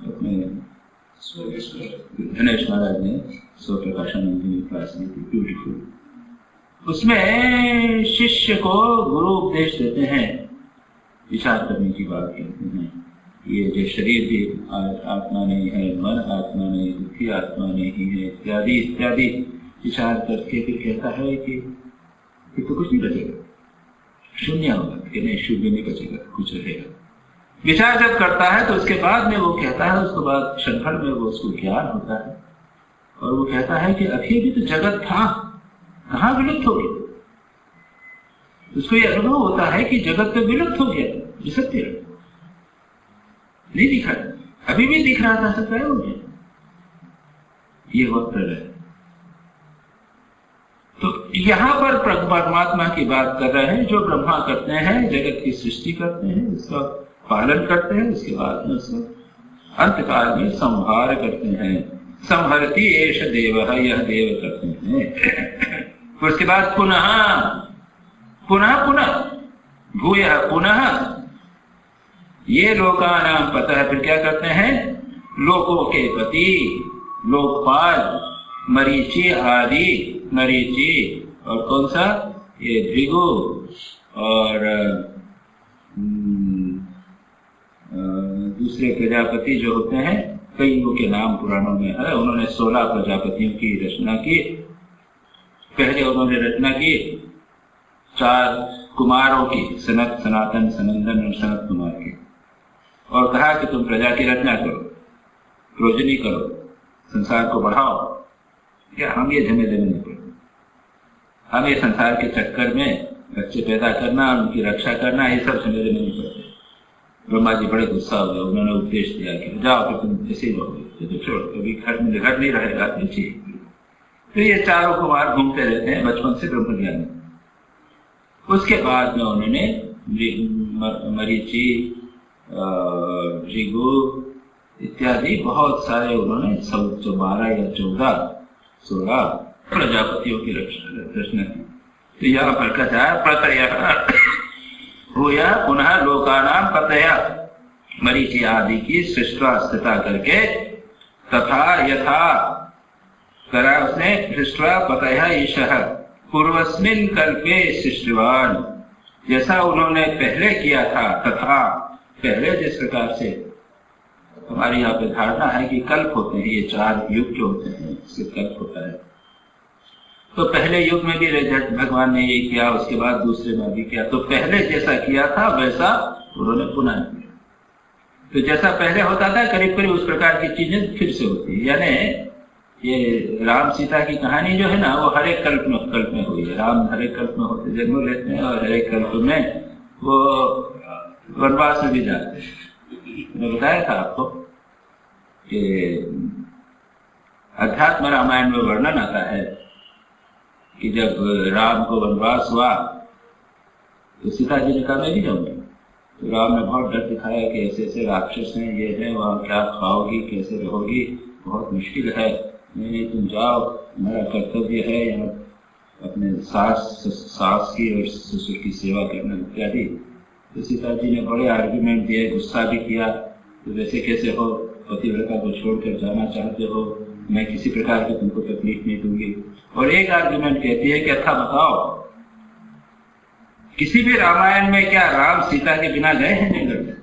अपने गणेश महाराज ने स्व प्रकाशन में क्लास दी थी, ब्यूटीफुल। उसमें शिष्य को गुरु उपदेश देते हैं, विचार करने की बात कहते हैं। ये जो शरीर भी आत्मा नहीं है, मन आत्मा नहीं, बुद्धि आत्मा नहीं है, इत्यादि इत्यादि विचार करके फिर कहता है कि तो कुछ नहीं बचेगा, शून्य होगा। कि नहीं, शून्य नहीं बचेगा, कुछ रहेगा। विचार जब करता है तो उसके बाद में वो कहता है, उसके बाद क्षणभर में वो उसको ज्ञान होता है और वो कहता है कि अभी भी तो जगत था, कहाँ विलुप्त हो गया। उसको ये अनुभव होता है कि जगत तो विलुप्त हो गया, डिसअपियर, नहीं दिखा, अभी भी दिख रहा था, सब गायब हो गया। ये वक्त है। तो यहाँ पर परमात्मा की बात कर रहे हैं, जो ब्रह्मा करते हैं, जगत की सृष्टि करते हैं, उसका पालन करते हैं, उसके बाद में उसका अंतकाल में संहार करते हैं। संहरति एष देवः, यह देव करते हैं। उसके बाद पुनः पुनः पुनः भूयः पुनः ये लोकानां पतः, फिर क्या करते हैं, लोकों के पति, लोकपाल, मरीचि आदि, मरीचि और कौन सा, ये भृगु और दूसरे प्रजापति जो होते हैं, कईयों के नाम पुराणों में है। उन्होंने 16 प्रजापतियों की रचना की। पहले उन्होंने रचना की 4 कुमारों की, सनत, सनातन, सनंदन और सनत कुमार की, और कहा कि तुम प्रजा की रचना करो, प्रोजनी करो, संसार को बढ़ाओ। क्या हम ये झमेले में नहीं पड़े, हम ये संसार के चक्कर में बच्चे पैदा करना, उनकी रक्षा करना, ये सब झमेले में नहीं पड़ते। ब्रह्मा जी बड़े गुस्सा हो गए, उन्होंने उपदेश दिया कि जाओ कि तुम ऐसे ही रहोगे, तो छोड़ो, कभी घर नहीं रहेगा तो ठीक। तो ये 4 कुमार घूमते रहते हैं बचपन से ब्रह्म ज्ञान। उसके बाद में उन्होंने मरीचि, भृगु इत्यादि बहुत सारे उन्होंने 12 या 16 प्रजापतियों की रचना की। तो यहाँ पर कहता है प्रतयः भूया पुनः लोकानां पतया, मरीचि आदि की सृष्टा स्थिता करके, तथा यथा करा उसने दृष्ट्वा पतयः ईशः पूर्वस्मिन् कल्पे सृष्टवान, जैसा उन्होंने पहले किया था तथा पहले जिस प्रकार से हमारी यहाँ पे धारणा है कि कल्प होते हैं, ये 4 युग जो होते हैं इससे कल्प होता है। तो पहले युग में भी भगवान ने ये किया, उसके बाद दूसरे में भी किया, तो पहले जैसा किया था वैसा उन्होंने पुनः किया। तो जैसा पहले होता था करीब करीब उस प्रकार की चीजें फिर से होती है। यानी ये राम सीता की कहानी जो है ना, वो हर एक कल्प में हुई है। राम हर एक कल्प में होते जन्म लेते हैं और हर एक कल्प में वो वनवास में भी जाते हैं। मैंने बताया था आपको कि अध्यात्म रामायण में वर्णन आता है कि जब राम को वनवास हुआ तो सीता जी ने कहा मैं भी जाऊंगी। तो राम ने बहुत डर दिखाया कि ऐसे ऐसे राक्षस हैं, ये है, वहाँ क्या खाओगी, कैसे रहोगी, बहुत मुश्किल है। नहीं तुम जाओ, हमारा कर्तव्य है यहाँ अपने सास की और ससुर की सेवा करना इत्यादि। तो सीता जी ने बड़े आर्ग्यूमेंट दिए, गुस्सा भी किया। तो वैसे कैसे हो, पतिव्रता को छोड़कर जाना चाहते हो, मैं किसी प्रकार की तुमको तकलीफ नहीं दूंगी। और एक आर्ग्यूमेंट कहती है कि अच्छा बताओ, किसी भी रामायण में क्या राम सीता के बिना गए हैं जंगल में?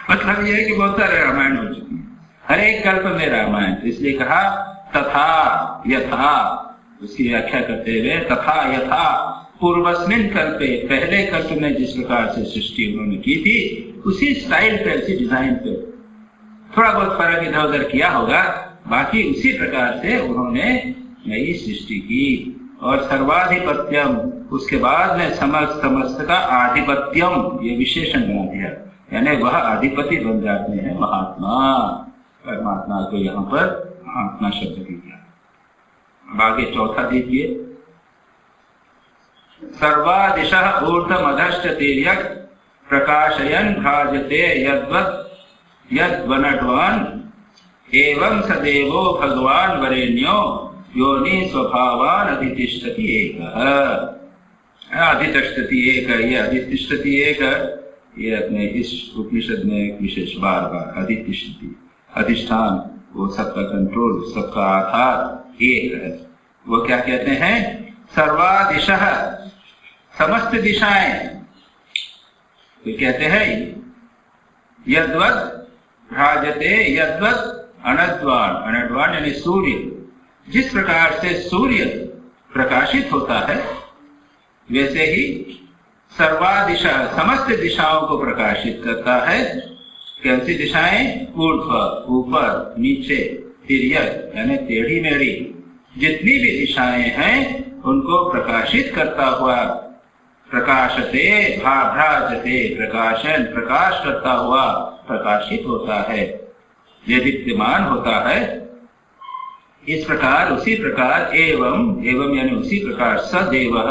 मतलब यह है कि बहुत सारे रामायण हो चुकी है, हर एक कल्प में रामायण। तो इसलिए कहा तथा यथा, उसकी व्याख्या करते हुए तथा यथा पूर्वस्मिन् कल्पे, पहले कल्प में जिस प्रकार से सृष्टि उन्होंने की थी उसी स्टाइल पे, उसी डिजाइन पे, थोड़ा बहुत फर्क इधर उधर किया होगा, बाकी उसी प्रकार से उन्होंने नई सृष्टि की। और सर्वाधिपत्यम, उसके बाद में समस्त का आधिपत्यम, ये विशेषण बना दिया, यानी वह अधिपति बन जाते हैं महात्मा। परमात्मा को यहाँ पर महात्मा शब्द दिया। अब आगे चौथा दीजिए, सर्वादिशः ऊर्ध्वमधश्च तिर्यक् प्रकाशयन् भ्राजते यद्वनड्वान् एवं सदेवो भगवान वरेण्यो योनि स्वभावान अधितिष्ठति एकः। अधितिष्ठति एक, ये अधितिष्ठति एक, ये अपने इस उपनिषद में एक विशेष बार अधितिष्ठति, अधिष्ठान, वो सबका कंट्रोल, सबका आधार एक है। वो क्या कहते हैं? सर्वादिशः, समस्त दिशाएं। तो कहते हैं यद्वत् भ्राजते यद्वत् अनद्वान, अनद्वान यानी सूर्य, जिस प्रकार से सूर्य प्रकाशित होता है वैसे ही सर्वादिशा, समस्त दिशाओं को प्रकाशित करता है। कैसी दिशाएं? ऊर्ध्व, ऊपर, नीचे, तिर्यक यानी टेढ़ी मेढ़ी, जितनी भी दिशाएं हैं उनको प्रकाशित करता हुआ, प्रकाशते भ्राजते, प्रकाशन, प्रकाश करता हुआ प्रकाशित होता है, ये विद्यमान होता है। इस प्रकार, उसी प्रकार एवं यानी उसी प्रकार सदैवः,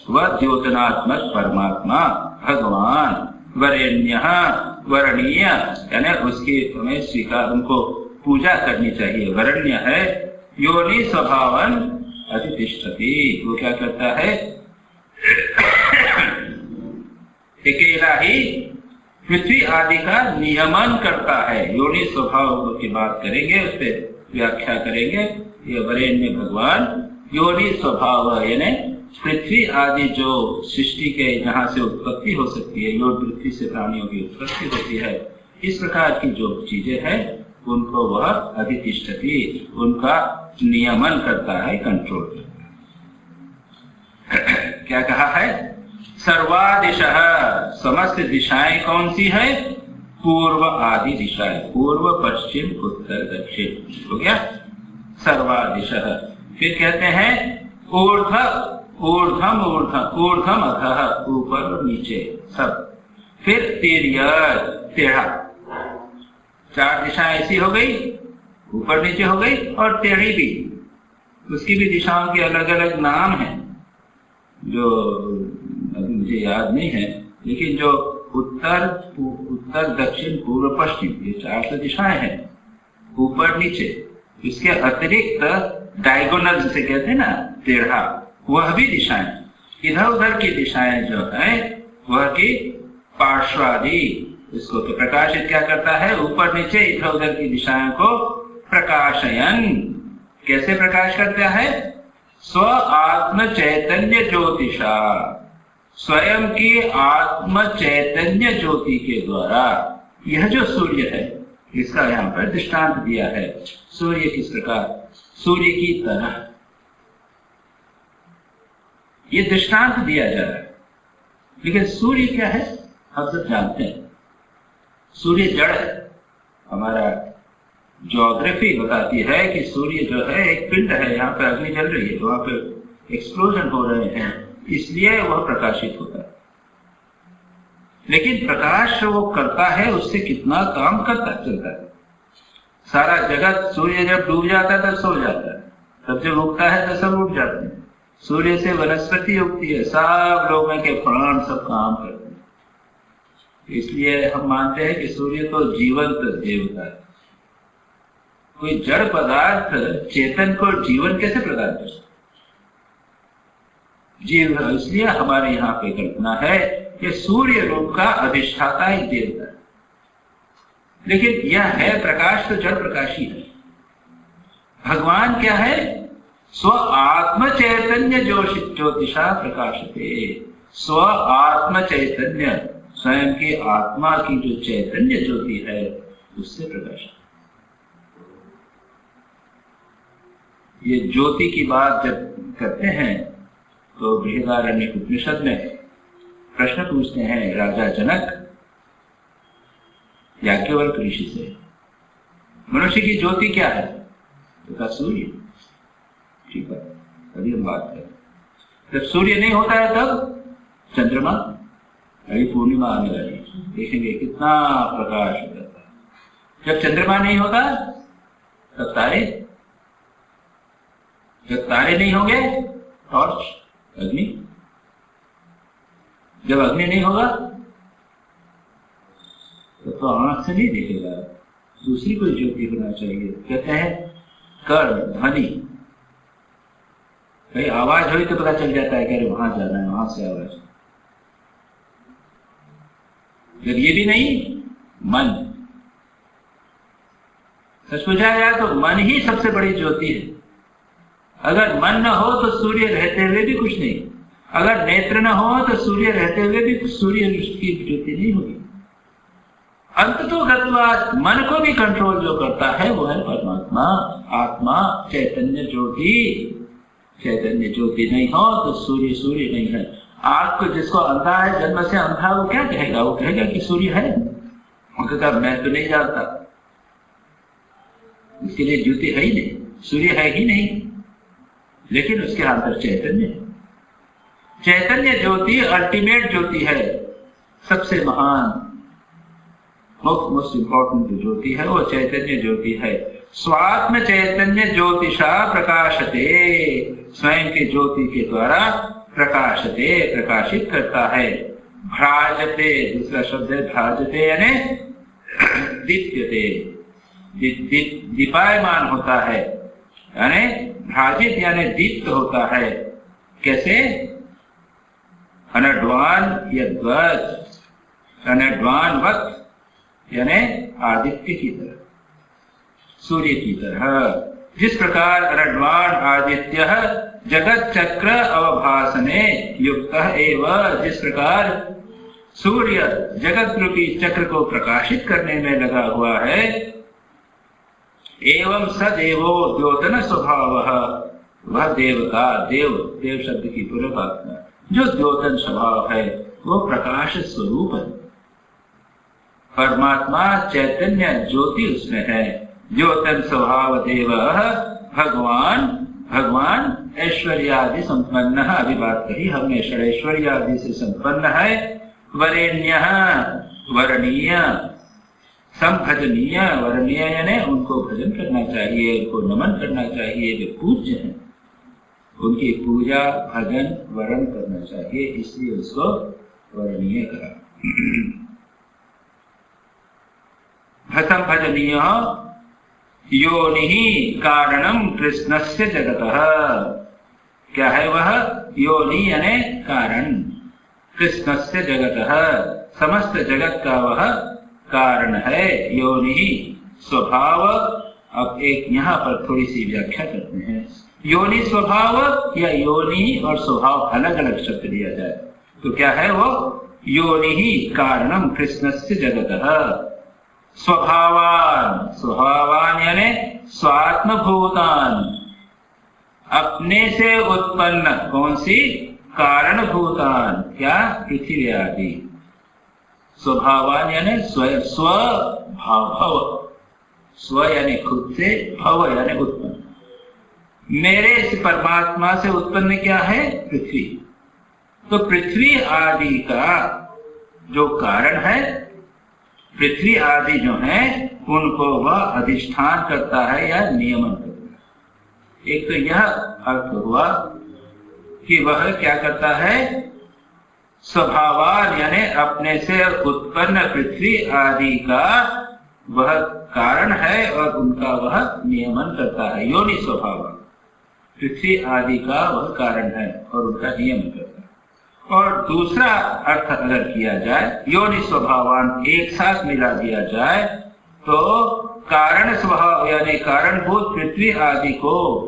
वह द्योतनात्मक परमात्मा भगवान वरेण्यः, वरणीय यानी उसकी हमें स्वीकार, उनको पूजा करनी चाहिए, वरण्य है। योनि स्वभावन अधितिष्ठति, वो क्या करता है? अकेला ही पृथ्वी आदि का नियमन करता है। योनि स्वभाव की बात करेंगे, उस पर व्याख्या करेंगे। ये वरेण्य भगवान योनि स्वभाव यानी पृथ्वी आदि जो सृष्टि के जहां से उत्पत्ति हो सकती है, योग वृत्ति से प्राणियों की उत्पत्ति होती है, इस प्रकार की जो चीजें हैं उनको वह अधितिष्ठति, उनका नियमन करता है, कंट्रोल करता है। क्या कहा है? सर्वादिशः, समस्त दिशाएं कौन सी है? पूर्व आदि दिशाएं, पूर्व पश्चिम उत्तर दक्षिण, हो गया सर्वादिशः। फिर कहते हैं ऊर्ध्वम अधः, ऊपर और नीचे सब। फिर तिर्यक्, टेढ़ा, 4 दिशाएं ऐसी हो गई, ऊपर नीचे हो गई, और टेढ़ी भी, उसकी भी दिशाओं के अलग अलग नाम हैं जो अभी मुझे याद नहीं है, लेकिन जो उत्तर दक्षिण पूर्व पश्चिम, ये 4 दिशाएं हैं, ऊपर नीचे। इसके अतिरिक्त डायगोनल जिसे कहते हैं ना, टेढ़ा, वह भी दिशाएं, इधर उधर की दिशाएं जो है वह की पार्श्वादि, इसको तो प्रकाशित क्या करता है? ऊपर नीचे इधर उधर की दिशाओं को प्रकाशयन, कैसे प्रकाश करता है? स्व आत्म चैतन्य ज्योतिषा, स्वयं की आत्म चैतन्य ज्योति के द्वारा। यह जो सूर्य है इसका यहाँ पर दृष्टांत दिया है। सूर्य किस प्रकार? सूर्य की तरह ये दृष्टांत दिया जा रहा है। लेकिन सूर्य क्या है हम सब जानते हैं। सूर्य जड़ है। हमारा ज्योग्राफी बताती है कि सूर्य जो है एक पिंड है, यहाँ पे अग्नि जल रही है, वहां पे एक्सप्लोजन हो रहे हैं, इसलिए वह प्रकाशित होता है। लेकिन प्रकाश वो करता है, उससे कितना काम करता चलता है। सारा जगत, सूर्य जब डूब जाता है तब सो जाता है, तब जब उगता है तो सब उठ जाते हैं। सूर्य से वनस्पति उगती है, सब लोगों के प्राण सब काम करते हैं। इसलिए हम मानते हैं कि सूर्य तो जीवंत देवता है। कोई जड़ पदार्थ चेतन को जीवन कैसे प्रदान कर सकता? जीव, इसलिए हमारे यहाँ पे कल्पना है कि सूर्य रूप का अधिष्ठाता एक देवता है। लेकिन यह है प्रकाश तो जड़ प्रकाशी है। भगवान क्या है? स्व आत्म चैतन्य ज्योतिषा प्रकाशते, स्व आत्म चैतन्य, स्वयं की आत्मा की जो चैतन्य ज्योति है उससे प्रकाश। ये ज्योति की बात जब करते हैं तो बृहदारण्यक उपनिषद में प्रश्न पूछते हैं राजा जनक याज्ञवल्क्य ऋषि से, मनुष्य की ज्योति क्या है? तो कहा सूर्य। ठीक है, अभी हम बात करें। जब सूर्य नहीं होता है तब चंद्रमा, अभी पूर्णिमा आने वाली, देखेंगे कितना प्रकाश हो जाता है। जब चंद्रमा नहीं होता तब तारे, जब तारे नहीं होंगे टॉर्च, अग्नि, जब अग्नि नहीं होगा तो आंख से नहीं दिखेगा, दूसरी कोई ज्योति होना चाहिए। कहते हैं कर्ण, ध्वनि, कहीं आवाज हुई तो पता चल जाता है कि अरे वहां जाना है, वहां से आवाज। जब ये भी नहीं, मन, सच पूछा जाए तो मन ही सबसे बड़ी ज्योति है। अगर मन न हो तो सूर्य रहते हुए भी कुछ नहीं, अगर नेत्र न हो तो सूर्य रहते हुए भी सूर्य की ज्योति नहीं होगी। अंत तो गत्वा मन को भी कंट्रोल जो करता है वो है परमात्मा, आत्मा, चैतन्य ज्योति। चैतन्य ज्योति नहीं हो तो सूर्य सूर्य नहीं है। आपको जिसको अंधा है, जन्म से अंधा, वो क्या कहेगा? वो कहेगा कि सूर्य है। उनका कहा मैं तो नहीं जानता, इसके लिए ज्योति है ही नहीं, सूर्य है ही नहीं। लेकिन उसके अंदर चैतन्य है। चैतन्य ज्योति अल्टीमेट ज्योति है, सबसे महान, मोस्ट इंपॉर्टेंट ज्योति है वो चैतन्य ज्योति है। स्वात्म चैतन्य ज्योतिषा प्रकाशते, स्वयं की ज्योति के द्वारा प्रकाशते, प्रकाशित करता है। भ्राजते, दूसरा शब्द है भ्राजते, यानी दीप्यते, दीपायमान होता है, यानी भ्राजित यानी दीप्त होता है। कैसे? अनड्वान यद्वत्, अनड्वान वत् यानी आदित्य की तरह, सूर्य की तरह। जिस प्रकार अनड्वान आदित्य जगत चक्र अवभासने युक्त एवं, जिस प्रकार सूर्य जगत रूपी चक्र को प्रकाशित करने में लगा हुआ है, एवं सदेवो द्योतन स्वभाव, वह देवता, देव, देव शब्द की पूर्वात्मा, जो द्योतन स्वभाव है वो प्रकाश स्वरूप है। परमात्मा चैतन्य ज्योति उसमें है। द्योतन स्वभाव देव भगवान, भगवान ऐश्वर्यादि संपन्न, अभी बात कही हमने, षडैश्वर्यादि से संपन्न है। वरेण्य, वरणीय, संभजनीय, वरणीय यानी उनको भजन करना चाहिए, उनको नमन करना चाहिए, वे पूज्य हैं, उनकी पूजा भजन वरण करना चाहिए, इसलिए उसको वरणीय कहा। संभजनीय योनि कारणम कृष्णस्य जगतः, क्या है वह? योनि यानी कारण, कृष्णस्य जगतः, समस्त जगत का वह कारण है। योनि स्वभाव अब एक यहाँ पर थोड़ी सी व्याख्या करते हैं। योनि स्वभाव या योनि और स्वभाव अलग अलग शब्द लिया जाए तो क्या है वो? योनि ही कारणम कृष्णस्य जगतः। स्वभावान, स्वभावान यानी स्वात्मभूतान, अपने से उत्पन्न कौन सी? कारण भूतान, क्या? पृथ्वी आदि। स्वभावान यानी स्वभाव, स्व यानी खुद से, भव यानी उत्पन्न। मेरे इस परमात्मा से उत्पन्न क्या है? पृथ्वी। तो पृथ्वी आदि का जो कारण है, पृथ्वी आदि जो है उनको वह अधिष्ठान करता है या नियमन करता है। एक तो यह अर्थ हुआ कि वह क्या करता है? स्वभावान यानी अपने से उत्पन्न पृथ्वी आदि का वह कारण है और उनका वह नियमन करता है। योनि स्वभाव, पृथ्वी आदि का वह कारण है और उनका नियमन करता है। और दूसरा अर्थ अगर किया जाए, योनि स्वभावान एक साथ मिला दिया जाए तो कारण स्वभाव यानी कारणभूत पृथ्वी आदि को,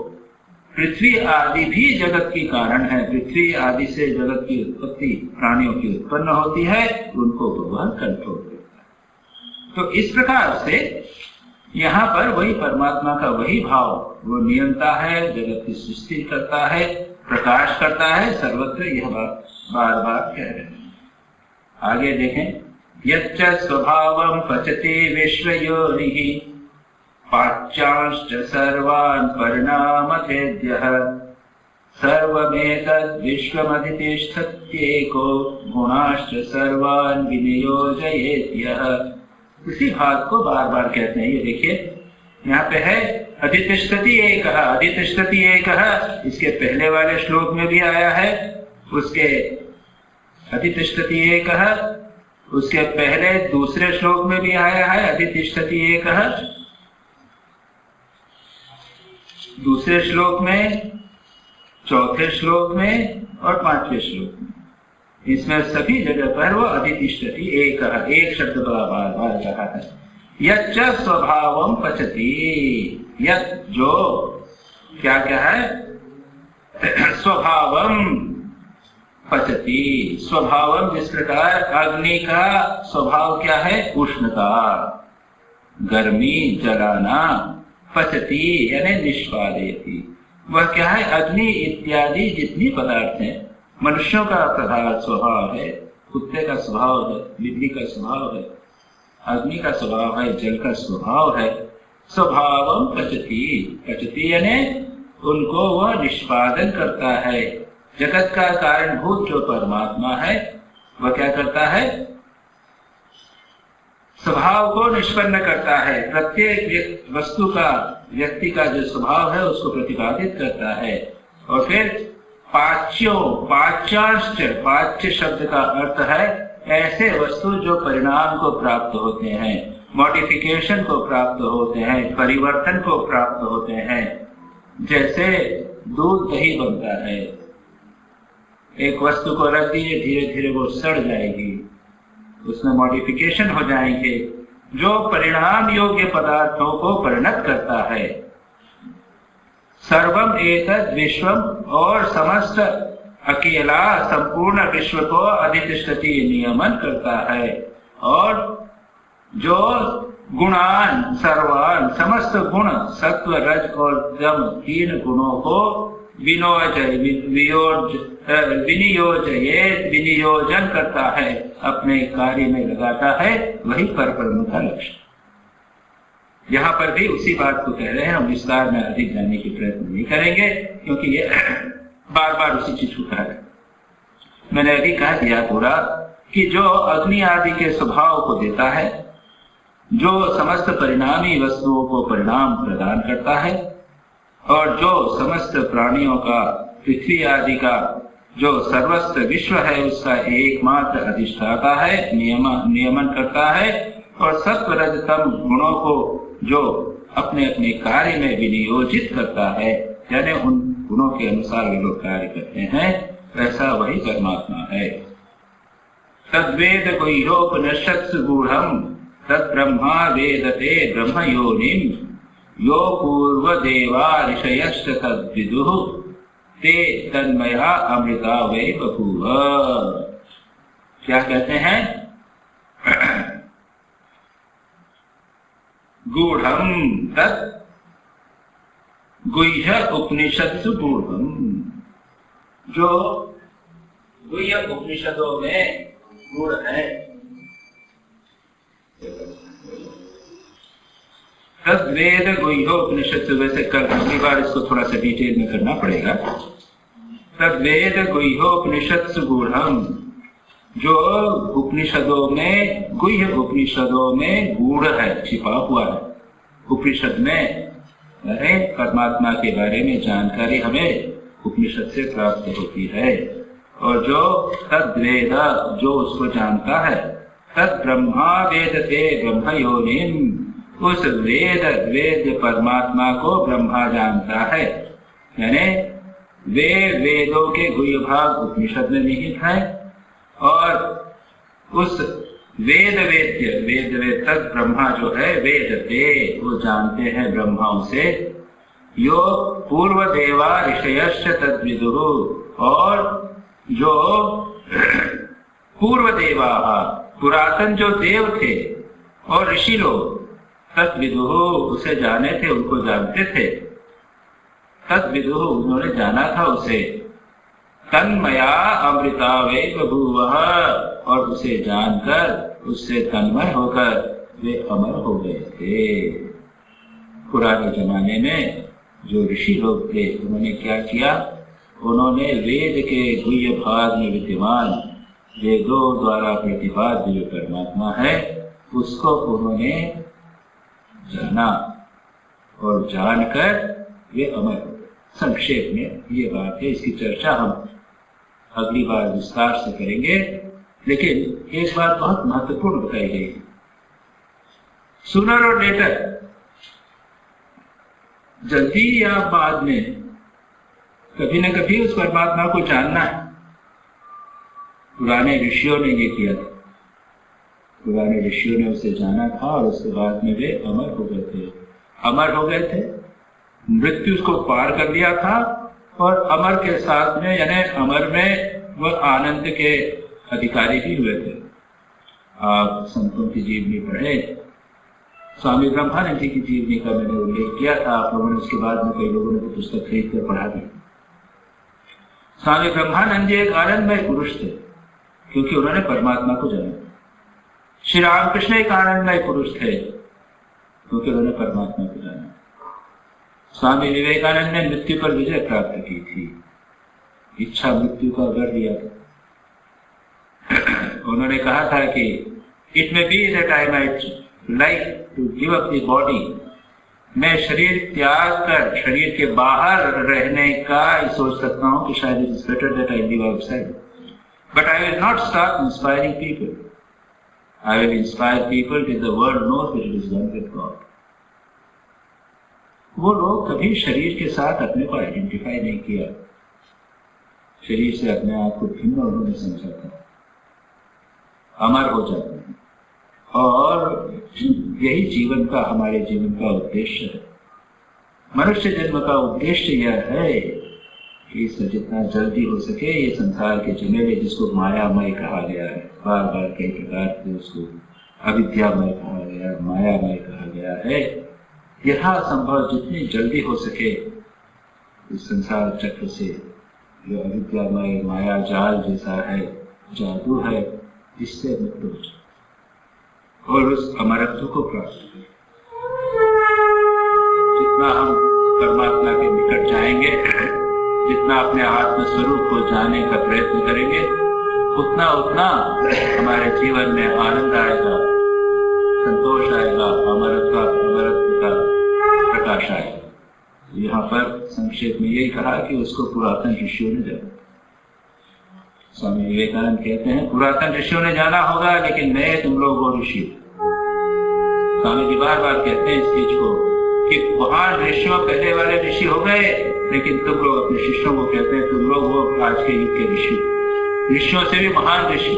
पृथ्वी आदि भी जगत की कारण है। पृथ्वी आदि से जगत की उत्पत्ति प्राणियों की उत्पन्न होती है, उनको वह कंट्रोल करता है। तो इस प्रकार से यहाँ पर वही परमात्मा का वही भाव, वो नियंता है, जगत की सृष्टि करता है, प्रकाश करता है, सर्वत्र यह बात बार बार कह रहे हैं। आगे देखें, यच्च स्वभावं पचति विश्वयोनिः पाच्यांश्च सर्वान् परिणामतेद्यः सर्वमेतद् विश्वमधितिष्ठत्येको गुणाश्च सर्वान् विनियोजयेत्यः। उसी भाग को बार बार कहते हैं। ये देखिए यहाँ पे है अधितिष्ठति एकः, अधितिष्ठति एकः, इसके पहले वाले श्लोक में भी आया है, उसके अधितिष्ठति एकः, उसके पहले दूसरे श्लोक में भी आया है अधितिष्ठति एकः, दूसरे श्लोक में, चौथे श्लोक में और पांचवें श्लोक में। इसमें सभी जगह पर वो अधितिष्ठति एकः, एक शब्द बार बार कहा है। यच्च स्वभावं पचति, यत् जो क्या क्या है? स्वभावं पचति, स्वभावं जिस प्रकार अग्नि का स्वभाव क्या है? उष्णता, गर्मी, जलाना। पचति यानी निष्पादयति, वह क्या है? अग्नि इत्यादि जितनी पदार्थ हैं, मनुष्यों का प्रधान स्वभाव है, कुत्ते का स्वभाव है, बिल्ली का स्वभाव है, अग्नि का स्वभाव है, जल का स्वभाव है। स्वभावं पचति, पचति यानी उनको वह निष्पादन करता है। जगत का कारणभूत जो परमात्मा है वह क्या करता है? स्वभाव को निष्पन्न करता है। प्रत्येक वस्तु का, व्यक्ति का जो स्वभाव है उसको प्रतिपादित करता है। और फिर पाच्यों, पाच्यांश्च, पाच्य शब्द का अर्थ है ऐसे वस्तु जो परिणाम को प्राप्त होते हैं, मॉडिफिकेशन को प्राप्त होते हैं, परिवर्तन को प्राप्त होते हैं। जैसे दूध दही बनता है, एक वस्तु को रख दीजिए, धीरे धीरे वो सड़ जाएगी, उसमें मॉडिफिकेशन हो जाएंगे, जो परिणाम योग्य पदार्थों को परिणत करता है। सर्वम एतद् विश्वम, और समस्त अकेला संपूर्ण विश्व को अधितिष्ठति नियमन करता है। और जो गुणान सर्वान, समस्त गुण, सत्व रज और तम, तीन गुणों को विनियोजन करता है, अपने कार्य में लगाता है, वही परब्रह्म का लक्ष्य। यहाँ पर भी उसी बात को कह रहे हैं। हम विस्तार में अधिक जानने की प्रयत्न नहीं करेंगे क्योंकि ये बार बार उसी चीज को कहा है। मैंने अभी कह दिया पूरा कि जो अग्नि आदि के स्वभाव को देता है, जो समस्त परिणामी वस्तुओं को परिणाम प्रदान करता है, और जो समस्त प्राणियों का, पृथ्वी आदि का जो सर्वस्व विश्व है उसका एकमात्र अधिष्ठाता है, नियमन करता है, और सत्व रज तम गुणों को जो अपने अपने कार्य में विनियोजित करता है, यानी उन गुणों के अनुसार वे लोग कार्य करते हैं, ऐसा वही परमात्मा है। तद्वेद गुह्योपनिषत्सु गूढ़म् तद्ब्रह्मा वेदते ब्रह्मयोनिम् यो पूर्व देवा ऋषयश्च तद्विदुः ते तन्मया अमृता वै बभूव। क्या कहते हैं? गूढ़म तत् गुह्य उपनिषत्सु गूढ़म, जो गुह्य उपनिषदों में गूढ़ है। तद्वेद गुह्योपनिषत्सु, वैसे कल अगली बार इसको थोड़ा सा डिटेल में करना पड़ेगा। तद्वेद गुह्योपनिषत्सु गूढ़म, जो उपनिषदों में, गुह्य उपनिषदों में गूढ़ है, छिपा हुआ है। उपनिषद में परमात्मा के बारे में जानकारी हमें उपनिषद से प्राप्त होती है। और जो तद्वेद, जो उसको जानता है, तद ब्रह्मा वेदते ब्रह्म योनिम, उस वेद परमात्मा को ब्रह्मा जानता है। यानी वे वेदों के गुह्य भाग उपनिषद में निहित है, और उस वेद तक ब्रह्मा जो है, वेदते, वो जानते हैं ब्रह्मा उसे। यो पूर्व देवा ऋषयश्च तद्विदुः, और जो पूर्व देवा, पुरातन जो देव थे और ऋषि लोग, तद्विदुः, उसे जाने थे, उनको जानते थे। तद्विदुः, उन्होंने जाना था उसे। तन्मया अमृता वै बभूवः, और उसे जानकर, उससे तन्मय होकर वे अमर हो गए थे। पुराने जमाने में जो ऋषि लोग थे, उन्होंने क्या किया? उन्होंने वेद के गुह्य भाग में विद्यमान, वेदों द्वारा प्रतिपाद्य जो परमात्मा है, उसको उन्होंने जाना, और जानकर वे अमर हो गए। संक्षेप में ये बात है, इसकी चर्चा हम अगली बार विस्तार से करेंगे। लेकिन एक बात बहुत महत्वपूर्ण बताई गई, सूनर और लेटर, जल्दी या बाद में, कभी न कभी उस परमात्मा को जानना है। पुराने ऋषियों ने ये किया था, पुराने ऋषियों ने उसे जाना था, और उसके बाद में वे अमर हो गए थे। अमर हो गए थे, मृत्यु को पार कर लिया था, और अमर के साथ में, यानी अमर में वह आनंद के अधिकारी भी हुए थे। आप संतों की जीवनी पढ़े, स्वामी ब्रह्मानंद जी की जीवनी का मैंने उल्लेख किया था, आप लोगों ने उसके बाद में कई लोगों ने तो पुस्तक खरीद कर पढ़ा दी। स्वामी ब्रह्मानंद जी एक आनंदमय पुरुष थे, क्योंकि उन्होंने परमात्मा को जाना। श्री रामकृष्ण एक आनंदमय पुरुष थे, क्योंकि उन्होंने परमात्मा को जाना। स्वामी विवेकानंद ने मृत्यु पर विजय प्राप्त की थी, इच्छा मृत्यु का वर दिया था। उन्होंने कहा था कि it may be that I might like to give up the body, मैं शरीर त्याग कर शरीर के बाहर रहने का सोच सकता हूं कि शायद it is better that I live outside, but I will not stop inspiring people. I will inspire people till the world knows that it is one with God. वो लोग कभी शरीर के साथ अपने को आइडेंटिफाई नहीं किया, शरीर से अपने आप को भिन्न उन्होंने समझा था। अमर हो जाते हैं, और यही जीवन का, हमारे जीवन का उद्देश्य है। मनुष्य जन्म का उद्देश्य यह है कि जितना जल्दी हो सके ये संसार के झमेले, जिसको मायामय कहा गया है, बार बार कई प्रकार से उसको अविद्यामय कहा गया, मायामय कहा गया है, यह संभव जितनी जल्दी हो सके इस संसार चक्र से, जो अविद्यामय माया जाल जैसा है, जादू है, इससे मुक्त हो जाए और उस अमरत्व को प्राप्त करें। जितना हम परमात्मा के निकट जाएंगे, जितना अपने आत्म स्वरूप को जानने का प्रयत्न करेंगे, उतना उतना हमारे जीवन में आनंद आएगा, संतोष आएगा, अमरत्व का प्रकाश आएगा। यहाँ पर संक्षेप में यही कहा कि उसको पुरातन ऋषियों ने जाना। स्वामी विवेकानंद कहते हैं पुरातन ऋषियों ने जाना होगा, लेकिन मैं तुम लोग वो ऋषि। स्वामी जी बार बार कहते हैं इस चीज को कि महान ऋषियों पहले वाले ऋषि हो गए, लेकिन तुम लोग अपने शिष्यों को कहते हैं तुम लोग वो आज के युग के ऋषि, ऋषियों से भी महान ऋषि।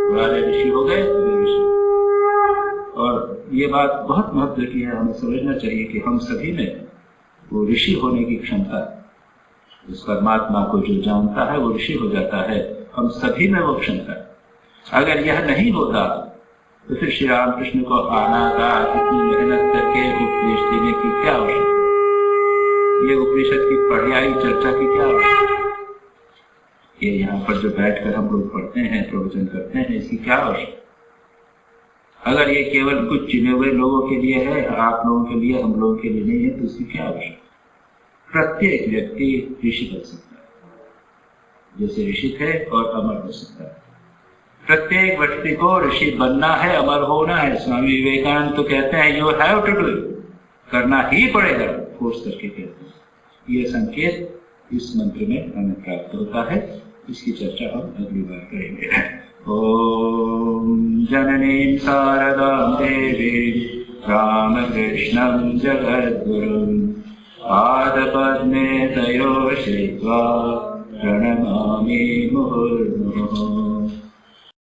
पुराने ऋषि हो गए, ऋषि, और ये बात बहुत महत्व की है, हमें समझना चाहिए कि हम सभी में वो ऋषि होने की क्षमता, उस परमात्मा को जो जानता है वो ऋषि हो जाता है, हम सभी में वो क्षमता है। अगर यह नहीं होता तो फिर श्री रामकृष्ण को आना था, इतनी मेहनत करके उपदेश देने की क्या आवश्यकता, ये उपनिषद की पढ़ाई चर्चा की क्या आवश्यकता, ये यहाँ पर जो बैठकर हम लोग पढ़ते हैं, प्रवचन करते हैं, इसकी क्या आवश्यकता। अगर ये केवल कुछ चुने हुए लोगों के लिए है, आप लोगों के लिए, हम लोगों के लिए नहीं है, तो इसकी क्या आवश्यकता। प्रत्येक व्यक्ति ऋषि बन सकता है, जैसे ऋषि थे, और अमर हो सकता है। प्रत्येक व्यक्ति को ऋषि बनना है, अमर होना है। स्वामी विवेकानंद तो कहते हैं you have to do it, करना ही पड़ेगा, फोर्स करके कहते हैं। ये संकेत इस मंत्र में हमें प्राप्त होता है, इसकी चर्चा हम अगली बार करेंगे। ओम जननीं शारदां देवीं रामकृष्णं जगद्गुरुं पादपद्मे तयोश्रित्वा प्रणमामि मुहुर्मुहुः।